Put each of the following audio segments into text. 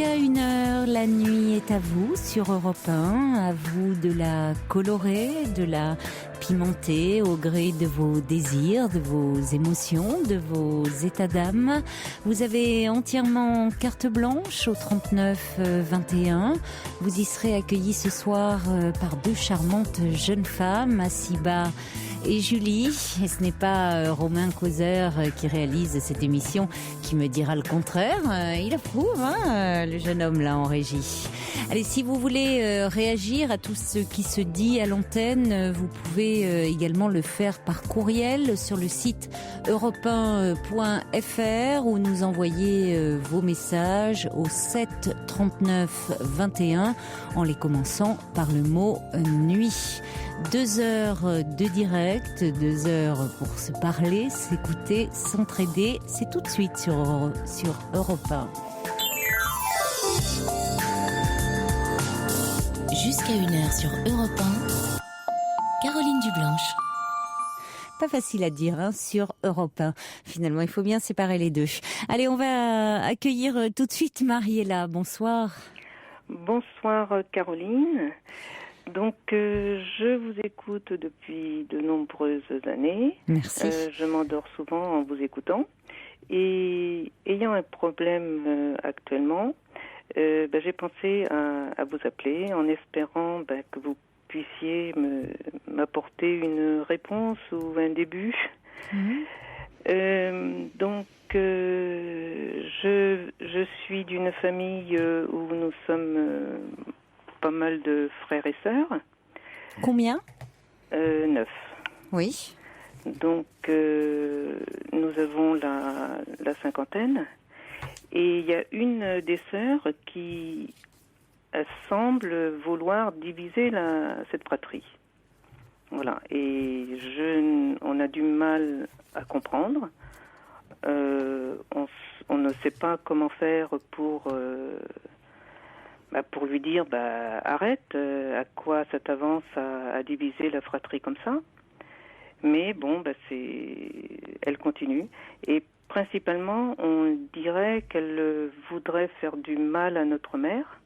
Jusqu'à 1h, la nuit est à vous sur Europe 1, à vous de la colorer, de la pimenter au gré de vos désirs, de vos émotions, de vos états d'âme. Vous avez entièrement carte blanche au 39 21. Vous y serez accueillis ce soir par deux charmantes jeunes femmes, Asiba et Julie. Et ce n'est pas Romain Causeur qui réalise cette émission qui me dira le contraire. Il approuve, le jeune homme là en régie. Allez, si vous voulez réagir à tout ce qui se dit à l'antenne, vous pouvez également le faire par courriel sur le site europe1.fr ou nous envoyer vos messages au 7 39 21 en les commençant par le mot nuit. 2 heures de direct, 2 heures pour se parler, s'écouter, s'entraider. C'est tout de suite sur Europe 1. Jusqu'à 1h sur Europe 1, Caroline Dublanche. Pas facile à dire sur Europe 1. Finalement, il faut bien séparer les deux. Allez, on va accueillir tout de suite Mariella. Bonsoir. Bonsoir Caroline. Donc, je vous écoute depuis de nombreuses années. Merci. Je m'endors souvent en vous écoutant. Et ayant un problème actuellement, j'ai pensé à vous appeler en espérant que vous puissiez m'apporter une réponse ou un début. Je suis d'une famille où nous sommes pas mal de frères et sœurs. Combien 9. Oui. Donc, nous avons la cinquantaine. Et il y a une des sœurs qui semble vouloir diviser cette fratrie. Voilà. Et on a du mal à comprendre. On ne sait pas comment faire pour lui dire arrête, à quoi ça t'avance à diviser la fratrie comme ça. Mais bon, elle continue. Et principalement, on dirait qu'elle voudrait faire du mal à notre mère.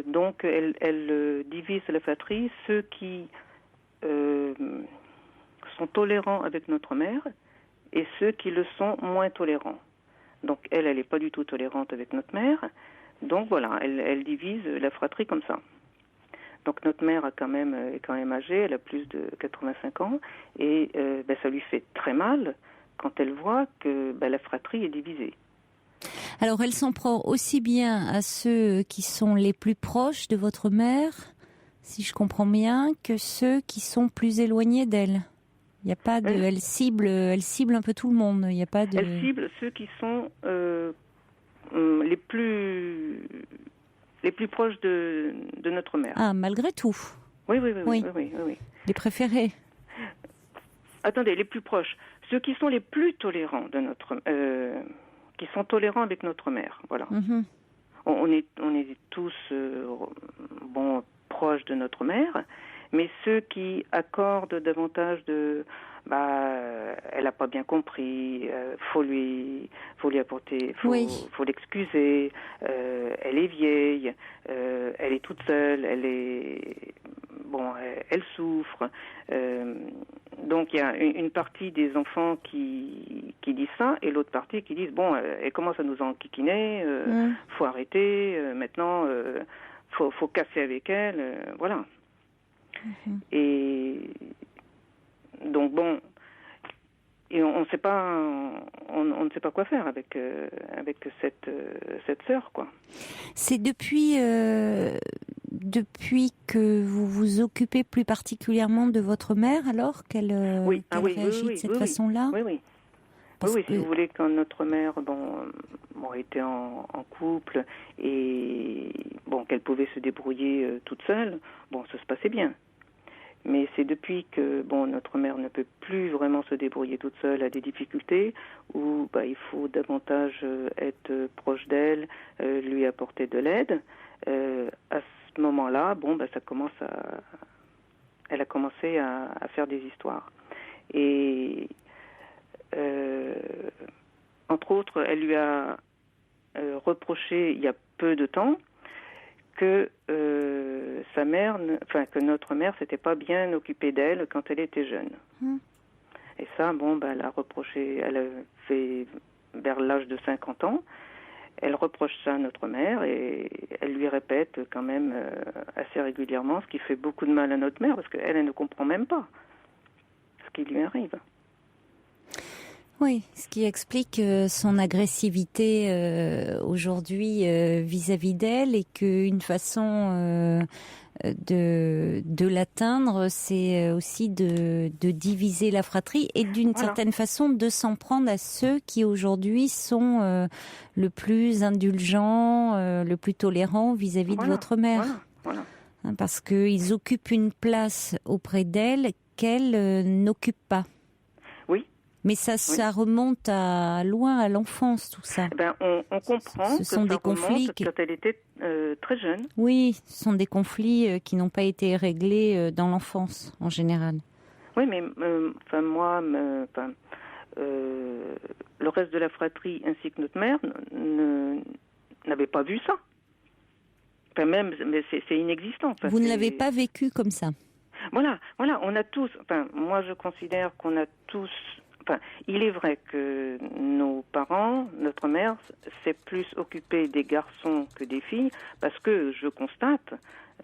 Donc, elle divise la fratrie, ceux qui sont tolérants avec notre mère et ceux qui le sont moins tolérants. Donc, elle n'est pas du tout tolérante avec notre mère. Donc, voilà, elle divise la fratrie comme ça. Donc, notre mère est quand même âgée, elle a plus de 85 ans, et ça lui fait très mal quand elle voit que la fratrie est divisée. Alors, elle s'en prend aussi bien à ceux qui sont les plus proches de votre mère, si je comprends bien, que ceux qui sont plus éloignés d'elle. Il n'y a pas de, elle cible un peu tout le monde. Il y a pas de. Elle cible ceux qui sont les plus proches de notre mère. Ah, malgré tout. Oui. Les préférés. Attendez, les plus proches, ceux qui sont les plus tolérants de notre, qui sont tolérants avec notre mère. Voilà. Mm-hmm. On est tous proches de notre mère, mais ceux qui accordent davantage de elle n'a pas bien compris, faut lui apporter, faut l'excuser, elle est vieille, elle est toute seule, elle souffre. Donc il y a une partie des enfants qui disent ça et l'autre partie qui disent elle commence à nous enquiquiner, faut arrêter, maintenant faut casser avec elle, voilà. Et donc et on ne sait pas quoi faire avec cette sœur, quoi. C'est depuis que vous vous occupez plus particulièrement de votre mère, alors qu'elle réagit de cette façon-là. Oui, si vous voulez, quand notre mère était en couple et qu'elle pouvait se débrouiller toute seule, ça se passait bien. Mais c'est depuis que notre mère ne peut plus vraiment se débrouiller toute seule, a des difficultés, où il faut davantage être proche d'elle, lui apporter de l'aide. À ce moment-là, elle a commencé à faire des histoires. Et entre autres, elle lui a reproché il y a peu de temps que sa mère, que notre mère s'était pas bien occupée d'elle quand elle était jeune. Et ça, elle a reproché, elle a fait vers l'âge de 50 ans, elle reproche ça à notre mère et elle lui répète quand même assez régulièrement, ce qui fait beaucoup de mal à notre mère parce qu'elle elle ne comprend même pas ce qui lui arrive. Oui, ce qui explique son agressivité aujourd'hui vis-à-vis d'elle et qu'une façon de l'atteindre, c'est aussi de diviser la fratrie et d'une certaine façon de s'en prendre à ceux qui aujourd'hui sont le plus indulgents, le plus tolérants vis-à-vis de votre mère. Voilà. Parce qu'ils occupent une place auprès d'elle qu'elle n'occupe pas. Mais ça remonte à loin, à l'enfance, tout ça. On comprend que sont des conflits quand elle était très jeune. Oui, ce sont des conflits qui n'ont pas été réglés dans l'enfance, en général. Oui, mais le reste de la fratrie ainsi que notre mère n'avait pas vu ça. Mais c'est inexistant. Vous ne l'avez pas vécu comme ça. Voilà, on a tous. Moi, je considère qu'on a tous. Il est vrai que nos parents, notre mère, s'est plus occupée des garçons que des filles, parce que je constate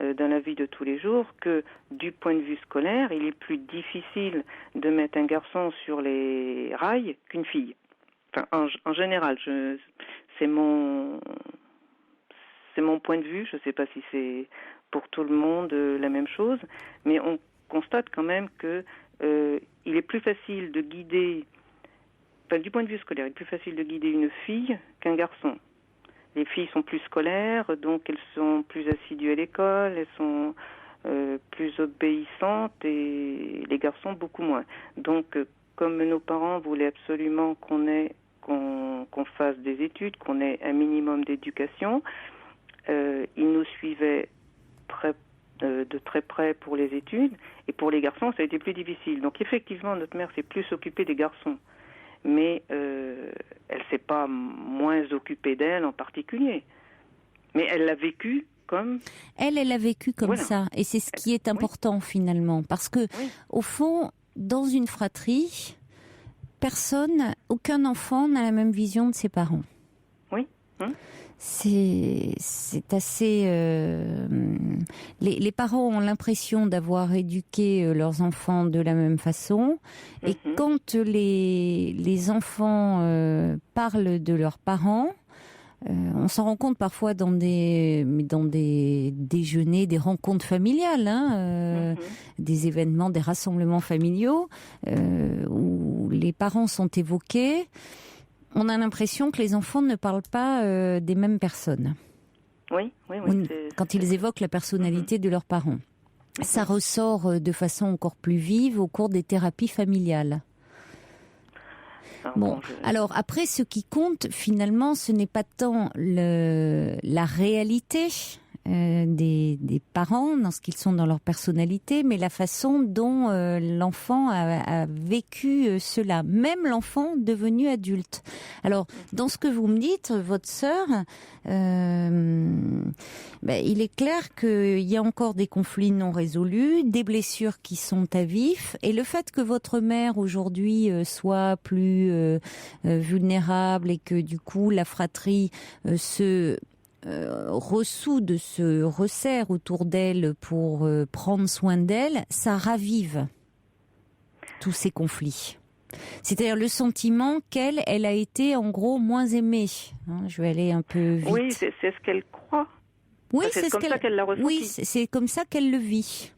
dans la vie de tous les jours que du point de vue scolaire, il est plus difficile de mettre un garçon sur les rails qu'une fille. En général, c'est mon point de vue. Je ne sais pas si c'est pour tout le monde la même chose, mais on constate quand même que il est plus facile de guider, du point de vue scolaire, il est plus facile de guider une fille qu'un garçon. Les filles sont plus scolaires, donc elles sont plus assidues à l'école, elles sont plus obéissantes et les garçons beaucoup moins. Donc, comme nos parents voulaient absolument qu'on fasse des études, qu'on ait un minimum d'éducation, ils nous suivaient de très près pour les études, et pour les garçons, ça a été plus difficile. Donc effectivement, notre mère s'est plus occupée des garçons, mais elle s'est pas moins occupée d'elle en particulier. Mais elle l'a vécu comme... Elle l'a vécu comme ça, et c'est ce qui est important finalement, parce que au fond, dans une fratrie, aucun enfant n'a la même vision de ses parents. Oui. C'est assez... Les parents ont l'impression d'avoir éduqué leurs enfants de la même façon. Et quand les enfants parlent de leurs parents, on s'en rend compte parfois dans des déjeuners, des rencontres familiales, des événements, des rassemblements familiaux, où les parents sont évoqués. On a l'impression que les enfants ne parlent pas des mêmes personnes. Oui. Quand ils évoquent la personnalité de leurs parents. Ça ressort de façon encore plus vive au cours des thérapies familiales. Alors après, ce qui compte finalement, ce n'est pas tant la réalité des parents dans ce qu'ils sont dans leur personnalité, mais la façon dont l'enfant a vécu cela, même l'enfant devenu adulte. Alors, dans ce que vous me dites, votre sœur, il est clair qu'il y a encore des conflits non résolus, des blessures qui sont à vif, et le fait que votre mère aujourd'hui soit plus vulnérable et que du coup la fratrie se resserre autour d'elle pour prendre soin d'elle, ça ravive tous ces conflits. C'est-à-dire le sentiment qu'elle a été en gros moins aimée. Je vais aller un peu vite. Oui, c'est ce qu'elle croit. Oui, c'est comme ça qu'elle l'a ressenti. Oui, c'est comme ça qu'elle le vit.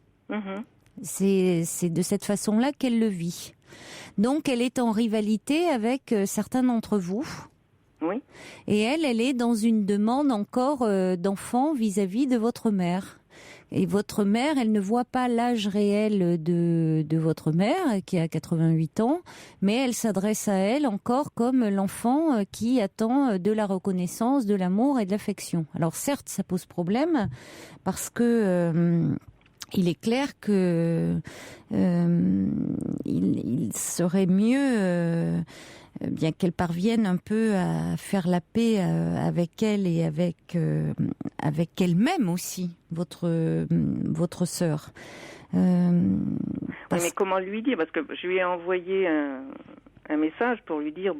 C'est de cette façon-là qu'elle le vit. Donc elle est en rivalité avec certains d'entre vous. Oui. Et elle est dans une demande encore d'enfant vis-à-vis de votre mère. Et votre mère, elle ne voit pas l'âge réel de votre mère, qui a 88 ans, mais elle s'adresse à elle encore comme l'enfant qui attend de la reconnaissance, de l'amour et de l'affection. Alors certes, ça pose problème, parce que... il est clair que il serait mieux bien qu'elle parvienne un peu à faire la paix avec elle et avec elle-même aussi, votre sœur. Oui, mais comment lui dire? Parce que je lui ai envoyé un message pour lui dire,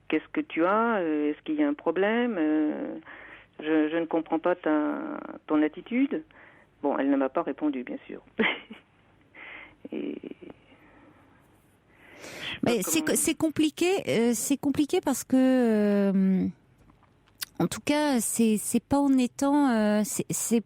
qu'est-ce que tu as? Est-ce qu'il y a un problème? Je ne comprends pas ton attitude. Bon, elle ne m'a pas répondu, bien sûr. Mais c'est compliqué. C'est compliqué parce que, en tout cas, c'est pas en étant, c'est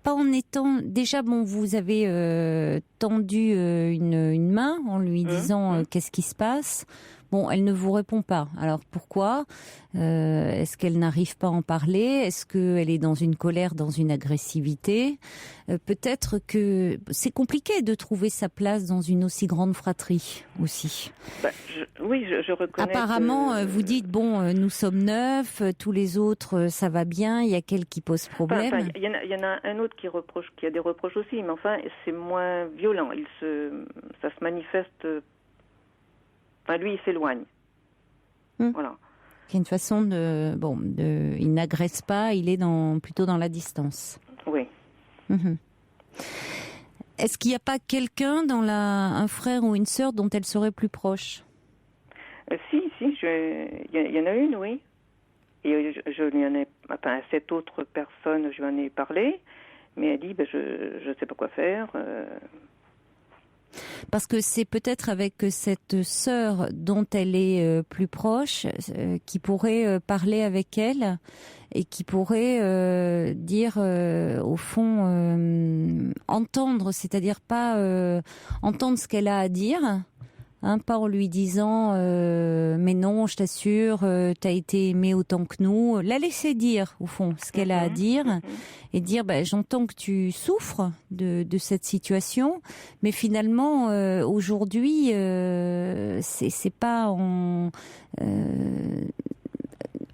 pas en étant. Déjà, vous avez tendu une main en lui disant qu'est-ce qui se passe. Bon, elle ne vous répond pas. Alors pourquoi? Est-ce qu'elle n'arrive pas à en parler? Est-ce qu'elle est dans une colère, dans une agressivité? Peut-être que c'est compliqué de trouver sa place dans une aussi grande fratrie aussi. Oui, je reconnais. Apparemment, vous dites, nous sommes 9, tous les autres, ça va bien, il y a qu'elle qui pose problème. Il y en a un autre qui a des reproches aussi, mais enfin, c'est moins violent. Ça se manifeste. Lui, il s'éloigne. Voilà. Il y a une façon il n'agresse pas, il est plutôt dans la distance. Oui. Est-ce qu'il n'y a pas quelqu'un un frère ou une sœur dont elle serait plus proche? Si, il y en a une, oui. Et je lui en ai, à cette autre personne, je lui en ai parlé, mais elle dit, je ne sais pas quoi faire. Parce que c'est peut-être avec cette sœur dont elle est plus proche qui pourrait parler avec elle et qui pourrait dire au fond entendre, c'est-à-dire pas entendre ce qu'elle a à dire, pas en lui disant mais non, je t'assure, t'as été aimée autant que nous. La laisser dire au fond ce qu'elle a à dire et dire j'entends que tu souffres de cette situation, mais finalement aujourd'hui c'est pas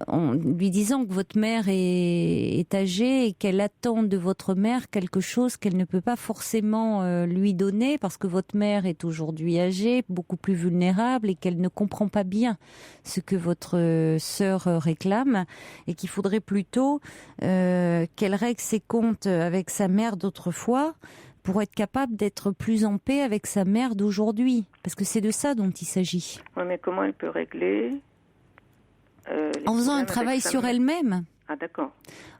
en lui disant que votre mère est âgée et qu'elle attend de votre mère quelque chose qu'elle ne peut pas forcément lui donner parce que votre mère est aujourd'hui âgée, beaucoup plus vulnérable et qu'elle ne comprend pas bien ce que votre sœur réclame et qu'il faudrait plutôt qu'elle règle ses comptes avec sa mère d'autrefois pour être capable d'être plus en paix avec sa mère d'aujourd'hui. Parce que c'est de ça dont il s'agit. Oui, mais comment elle peut régler en faisant un travail sur elle-même. Ah, d'accord.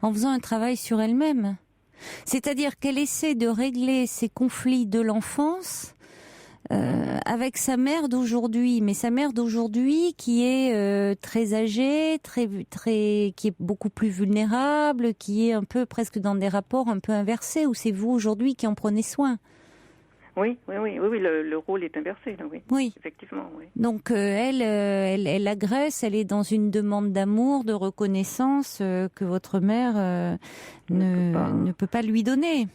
En faisant un travail sur elle-même. C'est-à-dire qu'elle essaie de régler ses conflits de l'enfance avec sa mère d'aujourd'hui. Mais sa mère d'aujourd'hui qui est très âgée, qui est beaucoup plus vulnérable, qui est un peu presque dans des rapports un peu inversés, où c'est vous aujourd'hui qui en prenez soin. Oui, le rôle est inversé, là, oui. Oui. Effectivement, oui. Donc, elle agresse, elle est dans une demande d'amour, de reconnaissance que votre mère ne peut pas lui donner.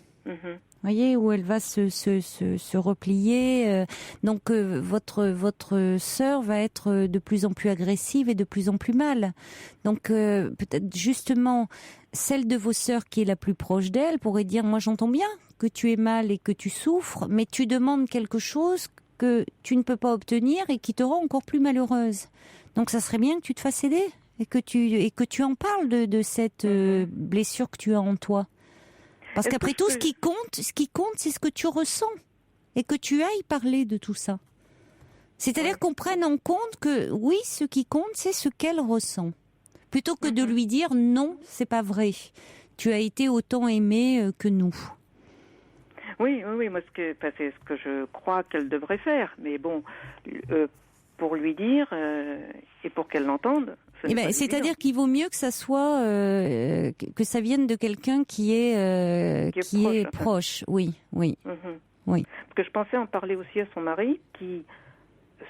Voyez, où elle va se replier. Donc, votre sœur va être de plus en plus agressive et de plus en plus mal. Donc, peut-être justement, celle de vos sœurs qui est la plus proche d'elle pourrait dire, moi j'entends bien que tu es mal et que tu souffres, mais tu demandes quelque chose que tu ne peux pas obtenir et qui te rend encore plus malheureuse. Donc ça serait bien que tu te fasses aider et que tu en parles de cette blessure que tu as en toi. Parce qu'après tout, ce qui compte, c'est ce que tu ressens et que tu ailles parler de tout ça. C'est-à-dire qu'on prenne en compte que oui, ce qui compte, c'est ce qu'elle ressent. Plutôt que de lui dire non, c'est pas vrai. Tu as été autant aimée que nous. Oui, moi c'est ce que je crois qu'elle devrait faire. Mais bon, pour lui dire et pour qu'elle l'entende. C'est-à-dire qu'il vaut mieux que ça soit que ça vienne de quelqu'un qui est proche. Oui. Oui. Parce que je pensais en parler aussi à son mari, qui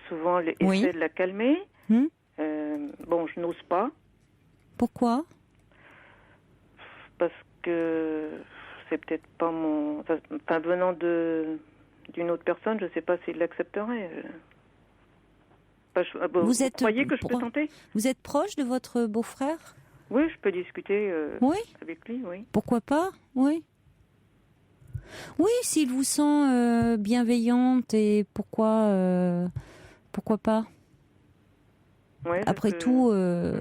souvent essaie de la calmer. Je n'ose pas. Pourquoi? Parce que c'est peut-être pas venant d'une autre personne, je ne sais pas s'il l'accepterait. Vous croyez que je peux tenter? Vous êtes proche de votre beau-frère? Oui, je peux discuter avec lui, oui. Pourquoi pas? Oui. Oui, s'il vous sent bienveillante, et pourquoi pas? Ouais, après tout, on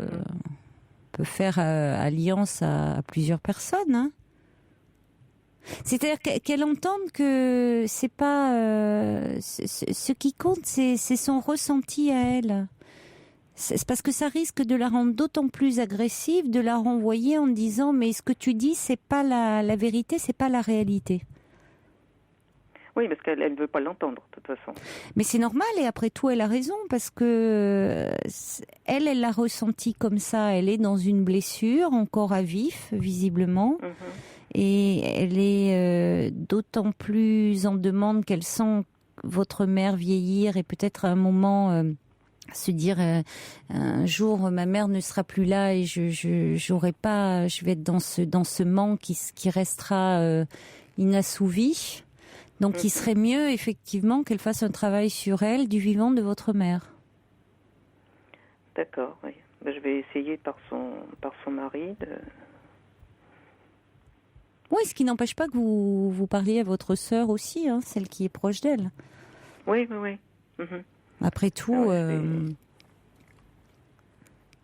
peut faire alliance à plusieurs personnes. Hein. C'est-à-dire qu'elle entende que c'est pas ce qui compte, c'est son ressenti à elle. C'est parce que ça risque de la rendre d'autant plus agressive, de la renvoyer en disant mais ce que tu dis c'est pas la vérité, c'est pas la réalité. Oui, parce qu'elle ne veut pas l'entendre, de toute façon. Mais c'est normal, et après tout, elle a raison, parce que elle l'a ressenti comme ça. Elle est dans une blessure, encore à vif, visiblement. Et elle est d'autant plus en demande qu'elle sent votre mère vieillir et peut-être à un moment se dire un jour ma mère ne sera plus là et j'aurai pas, je vais être dans ce manque qui restera inassouvi. Donc, il serait mieux, effectivement, qu'elle fasse un travail sur elle du vivant de votre mère. D'accord, oui. Ben, je vais essayer par son mari de... Oui, ce qui n'empêche pas que vous parliez à votre sœur aussi, hein, celle qui est proche d'elle. Oui. Après tout...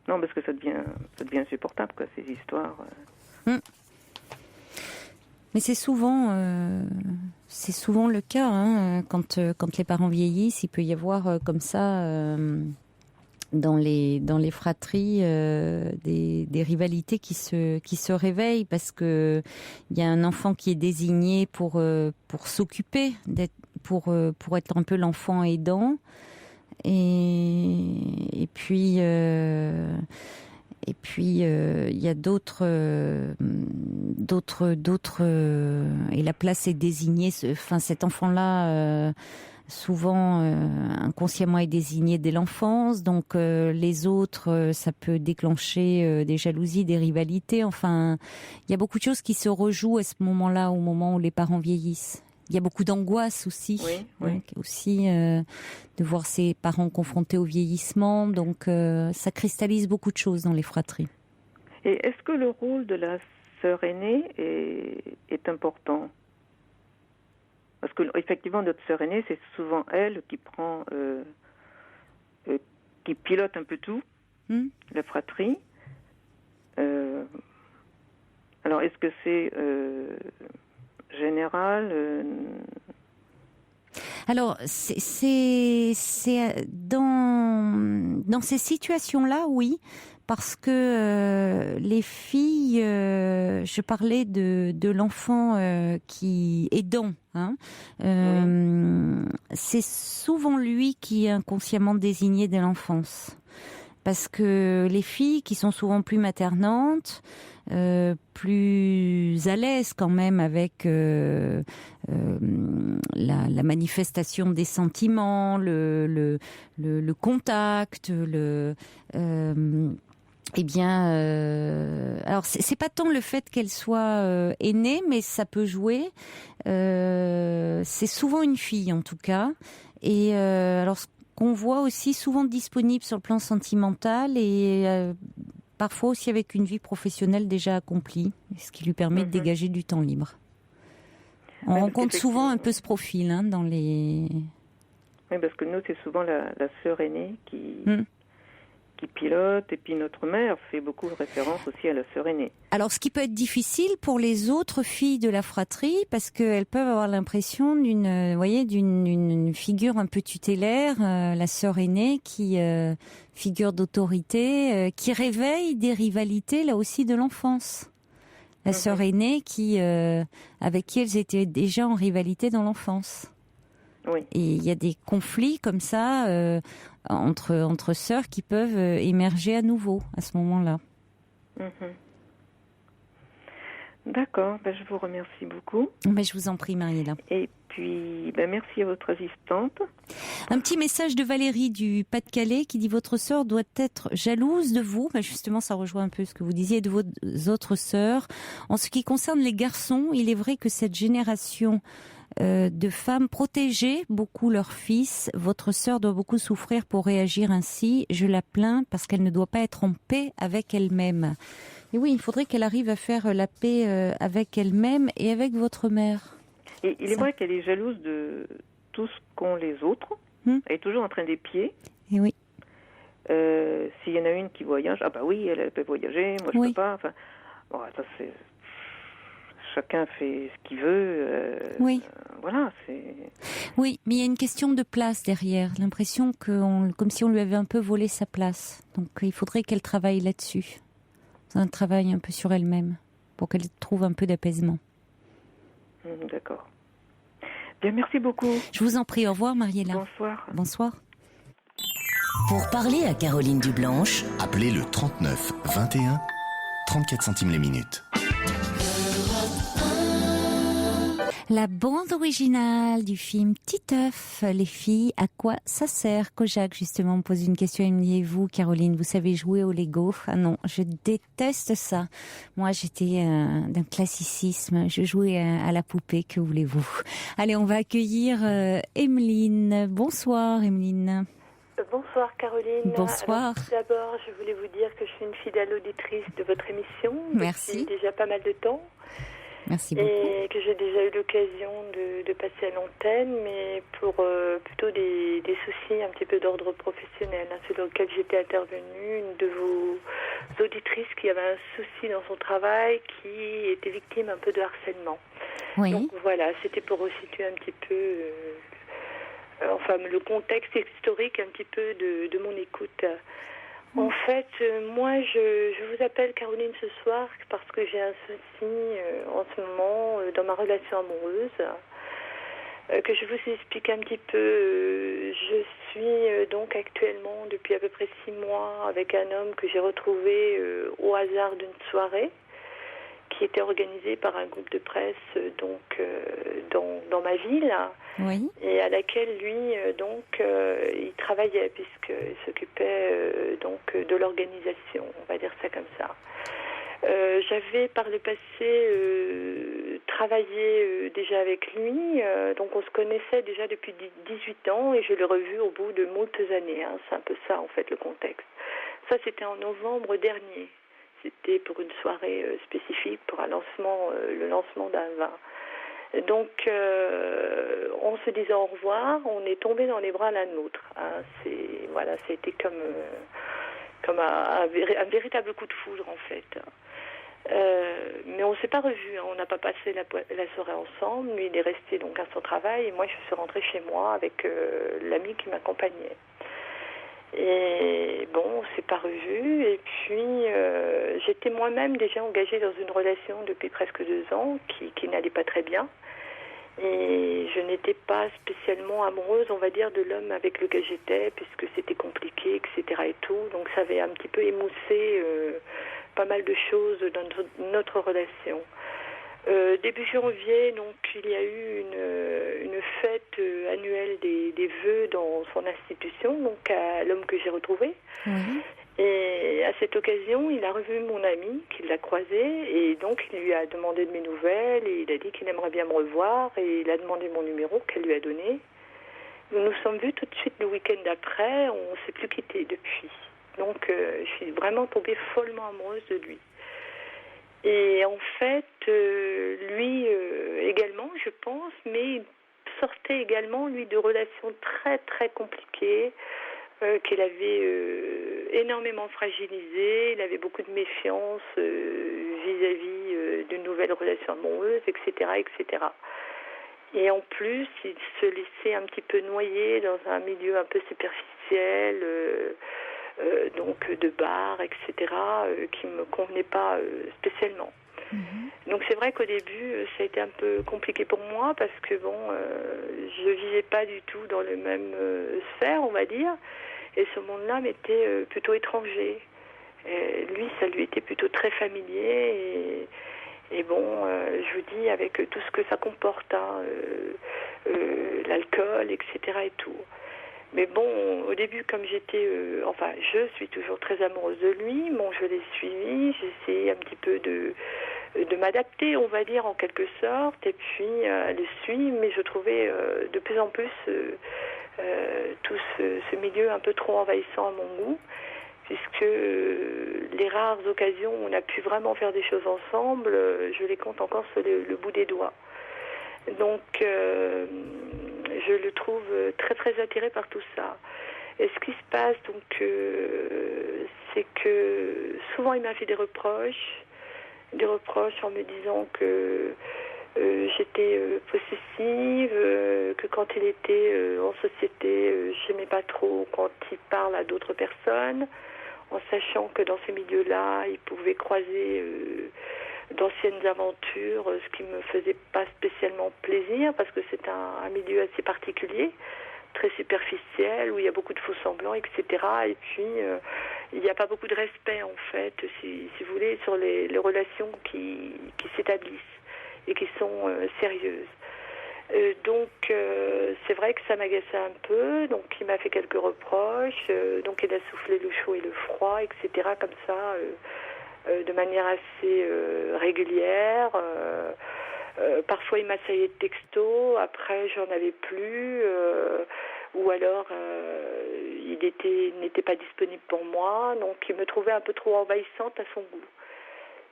Non, parce que ça devient insupportable, quoi, ces histoires. Mais c'est souvent le cas, hein, quand les parents vieillissent, il peut y avoir comme ça dans les fratries des rivalités qui se réveillent parce que il y a un enfant qui est désigné pour s'occuper, pour être un peu l'enfant aidant, et puis il y a d'autres et la place est désignée. Enfin, cet enfant-là, souvent inconsciemment est désigné dès l'enfance. Donc les autres, ça peut déclencher des jalousies, des rivalités. Enfin, il y a beaucoup de choses qui se rejouent à ce moment-là, au moment où les parents vieillissent. Il y a beaucoup d'angoisse aussi, oui. Aussi de voir ses parents confrontés au vieillissement. Donc, ça cristallise beaucoup de choses dans les fratries. Et est-ce que le rôle de la sœur aînée est important ? Parce que effectivement, notre sœur aînée, c'est souvent elle qui prend, qui pilote un peu tout, la fratrie. Alors, est-ce que c'est général Alors, c'est dans ces situations-là, oui, parce que les filles, je parlais de l'enfant qui est aidant, hein, c'est souvent lui qui est inconsciemment désigné dès l'enfance. Parce que les filles qui sont souvent plus maternantes, plus à l'aise quand même avec la manifestation des sentiments, le contact, alors c'est pas tant le fait qu'elle soit aînée, mais ça peut jouer. C'est souvent une fille en tout cas. Et alors qu'on voit aussi souvent disponible sur le plan sentimental et parfois aussi avec une vie professionnelle déjà accomplie, ce qui lui permet de dégager du temps libre. On rencontre souvent un peu ce profil dans les... Oui, parce que nous, c'est souvent la sœur aînée qui pilote, et puis notre mère fait beaucoup référence aussi à la sœur aînée. Alors, ce qui peut être difficile pour les autres filles de la fratrie, parce qu'elles peuvent avoir l'impression d'une figure un peu tutélaire, la sœur aînée qui figure d'autorité, qui réveille des rivalités là aussi de l'enfance. La sœur aînée avec qui elles étaient déjà en rivalité dans l'enfance. Oui. Et il y a des conflits comme ça entre sœurs qui peuvent émerger à nouveau à ce moment-là. D'accord, je vous remercie beaucoup. Je vous en prie, Mariella. Et puis, merci à votre assistante. Un petit message de Valérie du Pas-de-Calais qui dit « Votre sœur doit être jalouse de vous ». Justement, ça rejoint un peu ce que vous disiez de vos autres sœurs. En ce qui concerne les garçons, il est vrai que cette génération de femmes protégeaient beaucoup leurs fils. Votre sœur doit beaucoup souffrir pour réagir ainsi. Je la plains parce qu'elle ne doit pas être en paix avec elle-même. Et oui, il faudrait qu'elle arrive à faire la paix avec elle-même et avec votre mère. Et il est vrai qu'elle est jalouse de tout ce qu'ont les autres. Elle est toujours en train d'épier. Et oui. S'il y en a une qui voyage, ah bah oui, elle peut voyager, moi je peux pas. Enfin, bon, ça c'est... Chacun fait ce qu'il veut. Voilà, c'est... Oui, mais il y a une question de place derrière. L'impression comme si on lui avait un peu volé sa place. Donc il faudrait qu'elle travaille là-dessus. C'est un travail un peu sur elle-même, pour qu'elle trouve un peu d'apaisement. D'accord. Bien, merci beaucoup. Je vous en prie, au revoir Mariella. Bonsoir. Bonsoir. Pour parler à Caroline Dublanche, appelez le 39 21, 34 centimes les minutes. La bande originale du film Titeuf, les filles, à quoi ça sert? Kojak, justement, me pose une question. Il me dit, vous, Caroline, vous savez jouer au Lego? Ah non, je déteste ça. Moi, j'étais d'un classicisme. Je jouais à la poupée, que voulez-vous? Allez, on va accueillir Emeline. Bonsoir, Emeline. Bonsoir Caroline. Bonsoir. Alors, d'abord, je voulais vous dire que je suis une fidèle auditrice de votre émission. Merci. Depuis déjà pas mal de temps. Merci beaucoup. Et que j'ai déjà eu l'occasion de passer à l'antenne, mais pour plutôt des soucis un petit peu d'ordre professionnel. C'est dans lequel j'étais intervenue, une de vos auditrices qui avait un souci dans son travail, qui était victime un peu de harcèlement. Oui. Donc voilà, c'était pour resituer un petit peu... le contexte historique un petit peu de mon écoute. En fait, moi, je vous appelle Caroline ce soir parce que j'ai un souci en ce moment dans ma relation amoureuse. Que je vous explique un petit peu. Je suis donc actuellement depuis à peu près 6 mois avec un homme que j'ai retrouvé au hasard d'une soirée qui était organisée par un groupe de presse dans ma ville. Oui. Et à laquelle lui il travaillait puisqu'il s'occupait de l'organisation, on va dire ça comme ça. J'avais par le passé travaillé déjà avec lui, donc on se connaissait déjà depuis 18 ans et je l'ai revu au bout de moultes années. C'est un peu ça en fait le contexte. Ça c'était en novembre dernier. C'était pour une soirée spécifique pour le lancement d'un vin. Donc, en se disant au revoir, on est tombé dans les bras l'un de l'autre. C'était comme un véritable coup de foudre en fait. Mais on ne s'est pas revus, on n'a pas passé la soirée ensemble. Lui, il est resté donc à son travail et moi, je suis rentrée chez moi avec l'ami qui m'accompagnait. Et bon, on ne s'est pas revus. Et puis, j'étais moi-même déjà engagée dans une relation depuis presque 2 ans qui n'allait pas très bien. Et je n'étais pas spécialement amoureuse, on va dire, de l'homme avec lequel j'étais, puisque c'était compliqué, etc. et tout. Donc ça avait un petit peu émoussé pas mal de choses dans notre relation. Début janvier, donc, il y a eu une fête annuelle des vœux dans son institution, donc à l'homme que j'ai retrouvé. Oui. Et à cette occasion, il a revu mon ami, qu'il l'a croisé, et donc il lui a demandé de mes nouvelles, et il a dit qu'il aimerait bien me revoir, et il a demandé mon numéro qu'elle lui a donné. Nous nous sommes vus tout de suite le week-end d'après, on ne s'est plus quittés depuis. Donc je suis vraiment tombée follement amoureuse de lui. Et en fait, lui également, je pense, mais il sortait également, lui, de relations très, très compliquées, qu'il avait énormément fragilisé. Il avait beaucoup de méfiance vis-à-vis d'une nouvelle relation amoureuse, etc., etc. Et en plus, il se laissait un petit peu noyer dans un milieu un peu superficiel, donc de bar, etc., qui ne me convenait pas spécialement. Donc c'est vrai qu'au début, ça a été un peu compliqué pour moi parce que je vivais pas du tout dans le même sphère, on va dire, et ce monde-là m'était plutôt étranger. Et lui, ça lui était plutôt très familier et je vous dis avec tout ce que ça comporte, l'alcool, etc. et tout. Mais bon, au début, comme je suis toujours très amoureuse de lui, je l'ai suivi, j'ai essayé un petit peu de m'adapter, on va dire, en quelque sorte, et puis le suivre, mais je trouvais de plus en plus tout ce milieu un peu trop envahissant à mon goût, puisque les rares occasions où on a pu vraiment faire des choses ensemble, je les compte encore sur le bout des doigts. Donc, je le trouve très très attiré par tout ça. Et ce qui se passe, donc, c'est que souvent il m'a fait des reproches en me disant que j'étais possessive, que quand il était en société, j'aimais pas trop quand il parle à d'autres personnes, en sachant que dans ces milieux-là, il pouvait croiser d'anciennes aventures, ce qui me faisait pas spécialement plaisir, parce que c'est un milieu assez particulier, très superficiel, où il y a beaucoup de faux-semblants, etc. Et puis, il n'y a pas beaucoup de respect, en fait, si vous voulez, sur les relations qui s'établissent et qui sont sérieuses. Donc, c'est vrai que ça m'agaçait un peu. Donc, il m'a fait quelques reproches. Donc, il a soufflé le chaud et le froid, etc. Comme ça, de manière assez régulière. Parfois, il m'assaillait de texto. Après, j'en avais plus. Ou alors, il n'était pas disponible pour moi. Donc, il me trouvait un peu trop envahissante à son goût.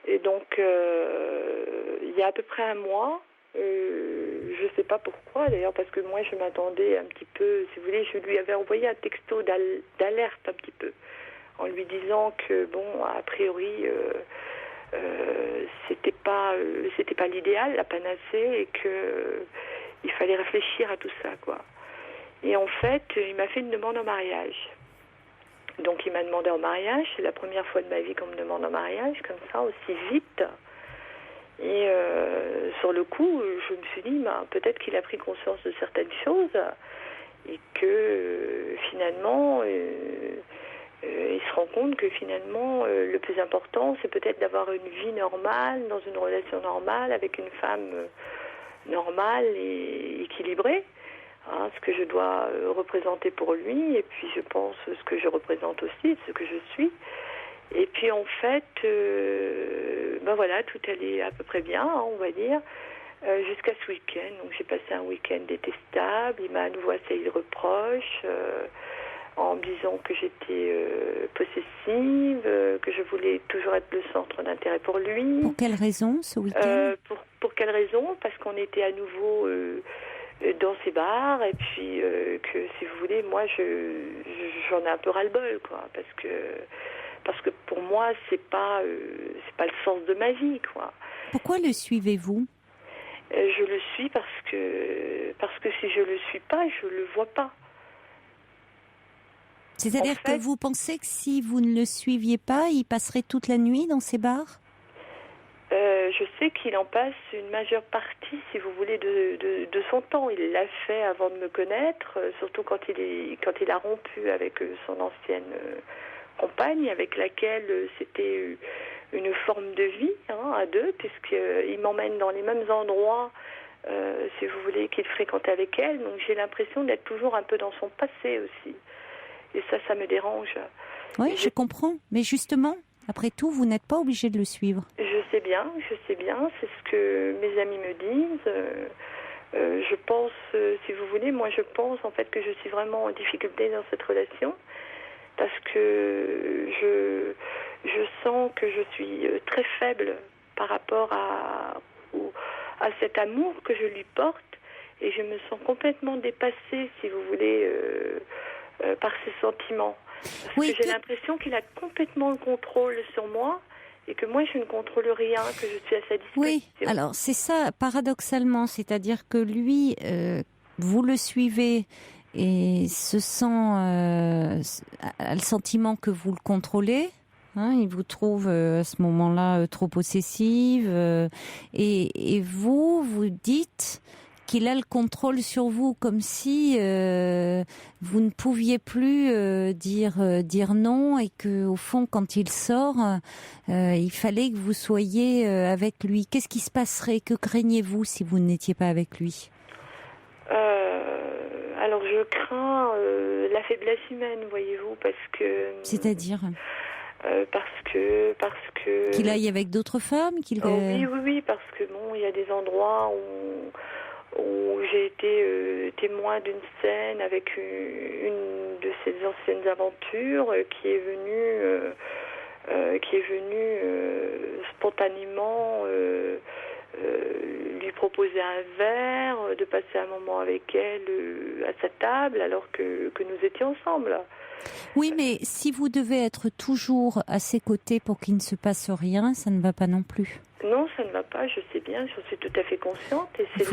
Et donc, il y a à peu près un mois, je ne sais pas pourquoi d'ailleurs, parce que moi je m'attendais un petit peu, si vous voulez, je lui avais envoyé un texto d'alerte un petit peu, en lui disant que bon, a priori, c'était pas l'idéal, la panacée, et que il fallait réfléchir à tout ça, quoi. Et en fait, il m'a fait une demande en mariage. Donc il m'a demandé en mariage, c'est la première fois de ma vie qu'on me demande en mariage, comme ça, aussi vite. Et sur le coup, je me suis dit, peut-être qu'il a pris conscience de certaines choses et que finalement, il se rend compte que finalement, le plus important, c'est peut-être d'avoir une vie normale, dans une relation normale, avec une femme normale et équilibrée. Hein, ce que je dois représenter pour lui, et puis je pense ce que je représente aussi, ce que je suis. Et puis en fait, voilà, tout allait à peu près bien, hein, on va dire, jusqu'à ce week-end. Donc j'ai passé un week-end détestable. Il m'a à nouveau assailli de reproches en me disant que j'étais possessive, que je voulais toujours être le centre d'intérêt pour lui. Pour quelle raison ce week-end pour quelle raison? Parce qu'on était à nouveau dans ces bars, et puis que, si vous voulez, moi j'en ai un peu ras-le-bol, quoi, parce que pour moi c'est pas le sens de ma vie, quoi. Pourquoi le suivez-vous? Je le suis parce que si je le suis pas, je le vois pas. C'est-à-dire que vous pensez que si vous ne le suiviez pas, il passerait toute la nuit dans ces bars? Je sais qu'il en passe une majeure partie, si vous voulez, de son temps. Il l'a fait avant de me connaître, surtout quand il a rompu avec son ancienne compagne, avec laquelle c'était une forme de vie, hein, à deux, puisqu'il m'emmène dans les mêmes endroits, si vous voulez, qu'il fréquentait avec elle. Donc j'ai l'impression d'être toujours un peu dans son passé aussi. Et ça me dérange. Oui, je comprends. Mais justement, après tout, vous n'êtes pas obligé de le suivre. Je sais bien. C'est ce que mes amis me disent. Je pense, si vous voulez, moi je pense en fait que je suis vraiment en difficulté dans cette relation. Parce que je sens que je suis très faible par rapport à cet amour que je lui porte. Et je me sens complètement dépassée, si vous voulez, par ses sentiments. Parce que j'ai l'impression qu'il a complètement le contrôle sur moi et que moi je ne contrôle rien, que je suis à sa disposition. Oui, alors c'est ça, paradoxalement, c'est-à-dire que lui, vous le suivez et a le sentiment que vous le contrôlez. Hein, il vous trouve à ce moment-là trop possessive et vous dites qu'il a le contrôle sur vous, comme si vous ne pouviez plus dire non, et que au fond, quand il sort, il fallait que vous soyez avec lui. Qu'est-ce qui se passerait? Que craignez-vous si vous n'étiez pas avec lui? Alors je crains la faiblesse humaine, voyez-vous, parce que... C'est-à-dire parce que qu'il aille avec d'autres femmes, oui, parce que bon, il y a des endroits où j'ai été témoin d'une scène avec une de ses anciennes aventures qui est venue spontanément lui proposer un verre, de passer un moment avec elle à sa table alors que nous étions ensemble. Oui, mais si vous devez être toujours à ses côtés pour qu'il ne se passe rien, ça ne va pas non plus. Non, ça ne va pas, je sais bien, j'en suis tout à fait consciente. Et c'est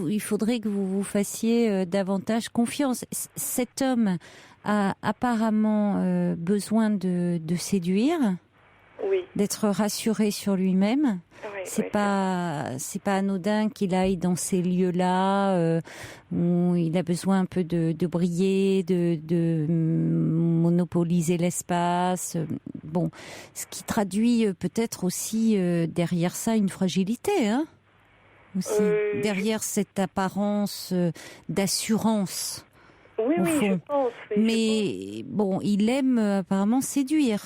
il faudrait que vous vous fassiez davantage confiance. Cet homme a apparemment besoin de séduire, oui. d'être rassuré sur lui-même. Oui, c'est pas anodin qu'il aille dans ces lieux-là où il a besoin un peu de briller, de monopoliser l'espace. Bon, ce qui traduit peut-être aussi derrière ça une fragilité, hein, aussi, derrière cette apparence d'assurance. Oui, au fond. Je pense. Oui, mais bon, il aime apparemment séduire.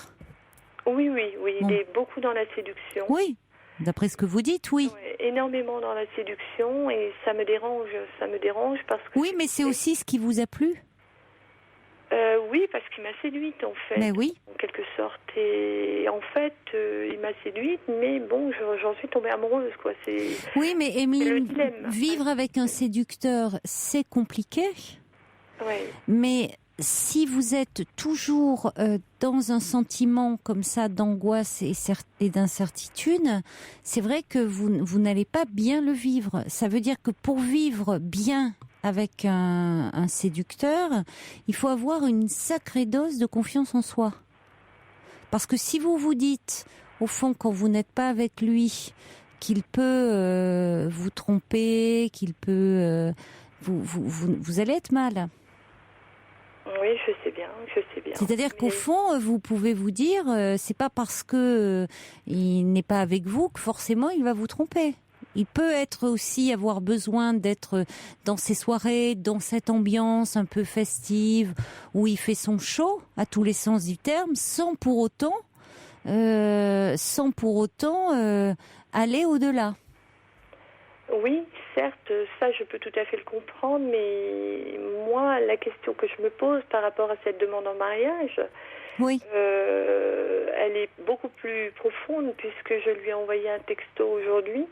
Oui, Bon. Il est beaucoup dans la séduction. Oui. D'après ce que vous dites, oui. Énormément dans la séduction et ça me dérange parce que... Oui, mais c'est aussi ce qui vous a plu. Oui, parce qu'il m'a séduite en fait, mais oui. en quelque sorte. Et en fait, il m'a séduite, mais bon, j'en suis tombée amoureuse, quoi. Oui, mais Émilie, vivre avec un séducteur, c'est compliqué. Oui. Mais si vous êtes toujours dans un sentiment comme ça d'angoisse et d'incertitude, c'est vrai que vous n'allez pas bien le vivre. Ça veut dire que pour vivre bien avec un séducteur, il faut avoir une sacrée dose de confiance en soi. Parce que si vous vous dites, au fond, quand vous n'êtes pas avec lui, qu'il peut vous tromper, qu'il peut... vous allez être mal. Oui, je sais bien. C'est-à-dire qu'au fond, vous pouvez vous dire, c'est pas parce que il n'est pas avec vous que forcément il va vous tromper. Il peut être aussi avoir besoin d'être dans ces soirées, dans cette ambiance un peu festive, où il fait son show, à tous les sens du terme, sans pour autant aller au-delà. Oui, certes, ça je peux tout à fait le comprendre, mais moi, la question que je me pose par rapport à cette demande en mariage, oui. Elle est beaucoup plus profonde puisque je lui ai envoyé un texto aujourd'hui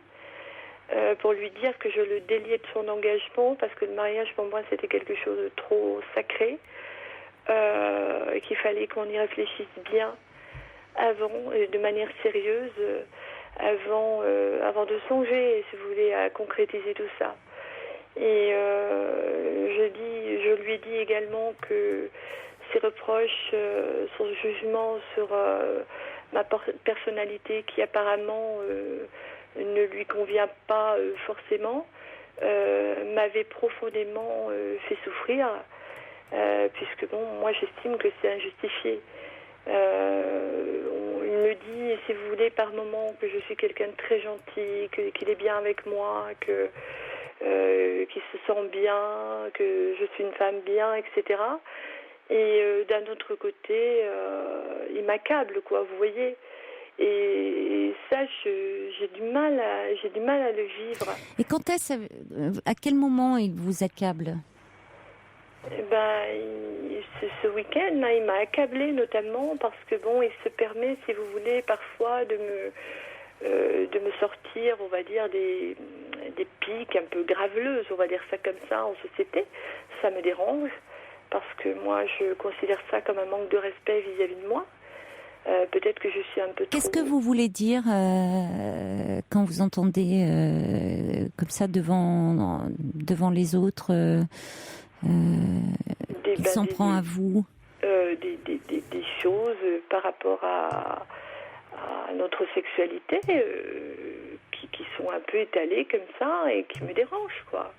pour lui dire que je le déliais de son engagement parce que le mariage pour moi c'était quelque chose de trop sacré et qu'il fallait qu'on y réfléchisse bien avant, de manière sérieuse, avant de songer, si vous voulez, à concrétiser tout ça. Et je lui ai dit également que ses reproches, son jugement sur ma personnalité qui apparemment ne lui convient pas forcément, m'avait profondément fait souffrir, puisque bon, moi j'estime que c'est injustifié. Il me dit, si vous voulez, par moments que je suis quelqu'un de très gentil, qu'il est bien avec moi, qu'il se sent bien, que je suis une femme bien, etc. Et d'un autre côté, il m'accable, quoi, vous voyez. Et ça, j'ai du mal à le vivre. Et à quel moment il vous accable ? Ce week-end, il m'a accablé notamment parce que bon, il se permet, si vous voulez, parfois de me sortir, on va dire, des piques un peu graveleuses, on va dire ça comme ça, en société. Ça me dérange parce que moi, je considère ça comme un manque de respect vis-à-vis de moi. Peut-être que je suis un peu trop... Qu'est-ce que vous voulez dire quand vous entendez comme ça devant les autres il s'en prend à vous des choses par rapport à notre sexualité qui sont un peu étalées comme ça et qui me dérangent, quoi.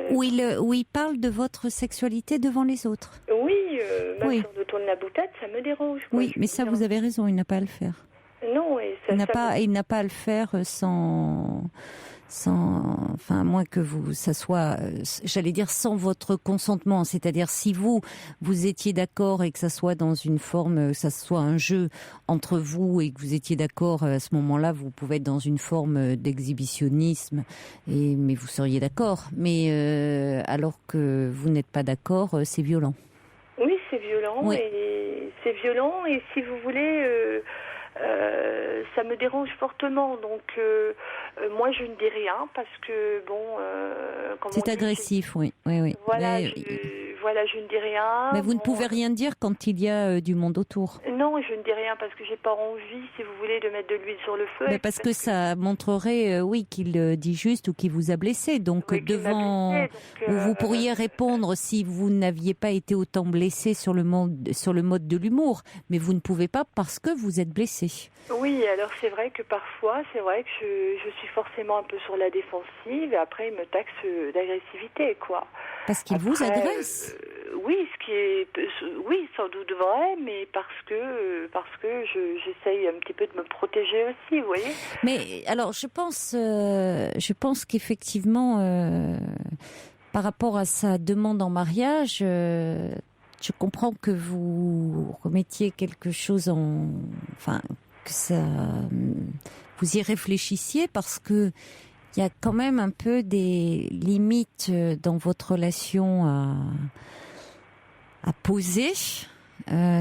Où il parle de votre sexualité devant les autres. Oui, même si on tourne la boutade, ça me dérange, quoi. Oui, mais ça, vous avez raison, il n'a pas à le faire. Non, et ça, il n'a pas à le faire sans, enfin, à moins que ça soit, j'allais dire, sans votre consentement. C'est-à-dire, si vous étiez d'accord et que ça soit dans une forme, que ça soit un jeu entre vous et que vous étiez d'accord, à ce moment-là, vous pouvez être dans une forme d'exhibitionnisme, mais vous seriez d'accord. Mais alors que vous n'êtes pas d'accord, c'est violent. Oui, c'est violent, oui. Et c'est violent. Et si vous voulez, Ça me dérange fortement. Donc, moi, je ne dis rien parce que, c'est agressif, oui. Voilà, je ne dis rien. Mais vous ne pouvez rien dire quand il y a du monde autour. Non, je ne dis rien parce que j'ai pas envie, si vous voulez, de mettre de l'huile sur le feu. Mais parce que ça montrerait, qu'il dit juste ou qu'il vous a blessé. Donc, vous pourriez répondre si vous n'aviez pas été autant blessé sur le mode de l'humour. Mais vous ne pouvez pas parce que vous êtes blessé. Oui, alors c'est vrai que parfois, je suis forcément un peu sur la défensive et après, il me taxe d'agressivité, quoi. Parce qu'il vous agresse. Oui, sans doute vrai, mais parce que j'essaye un petit peu de me protéger aussi, vous voyez. Mais alors, je pense qu'effectivement, par rapport à sa demande en mariage, je comprends que vous remettiez quelque chose que ça, vous y réfléchissiez parce que il y a quand même un peu des limites dans votre relation à poser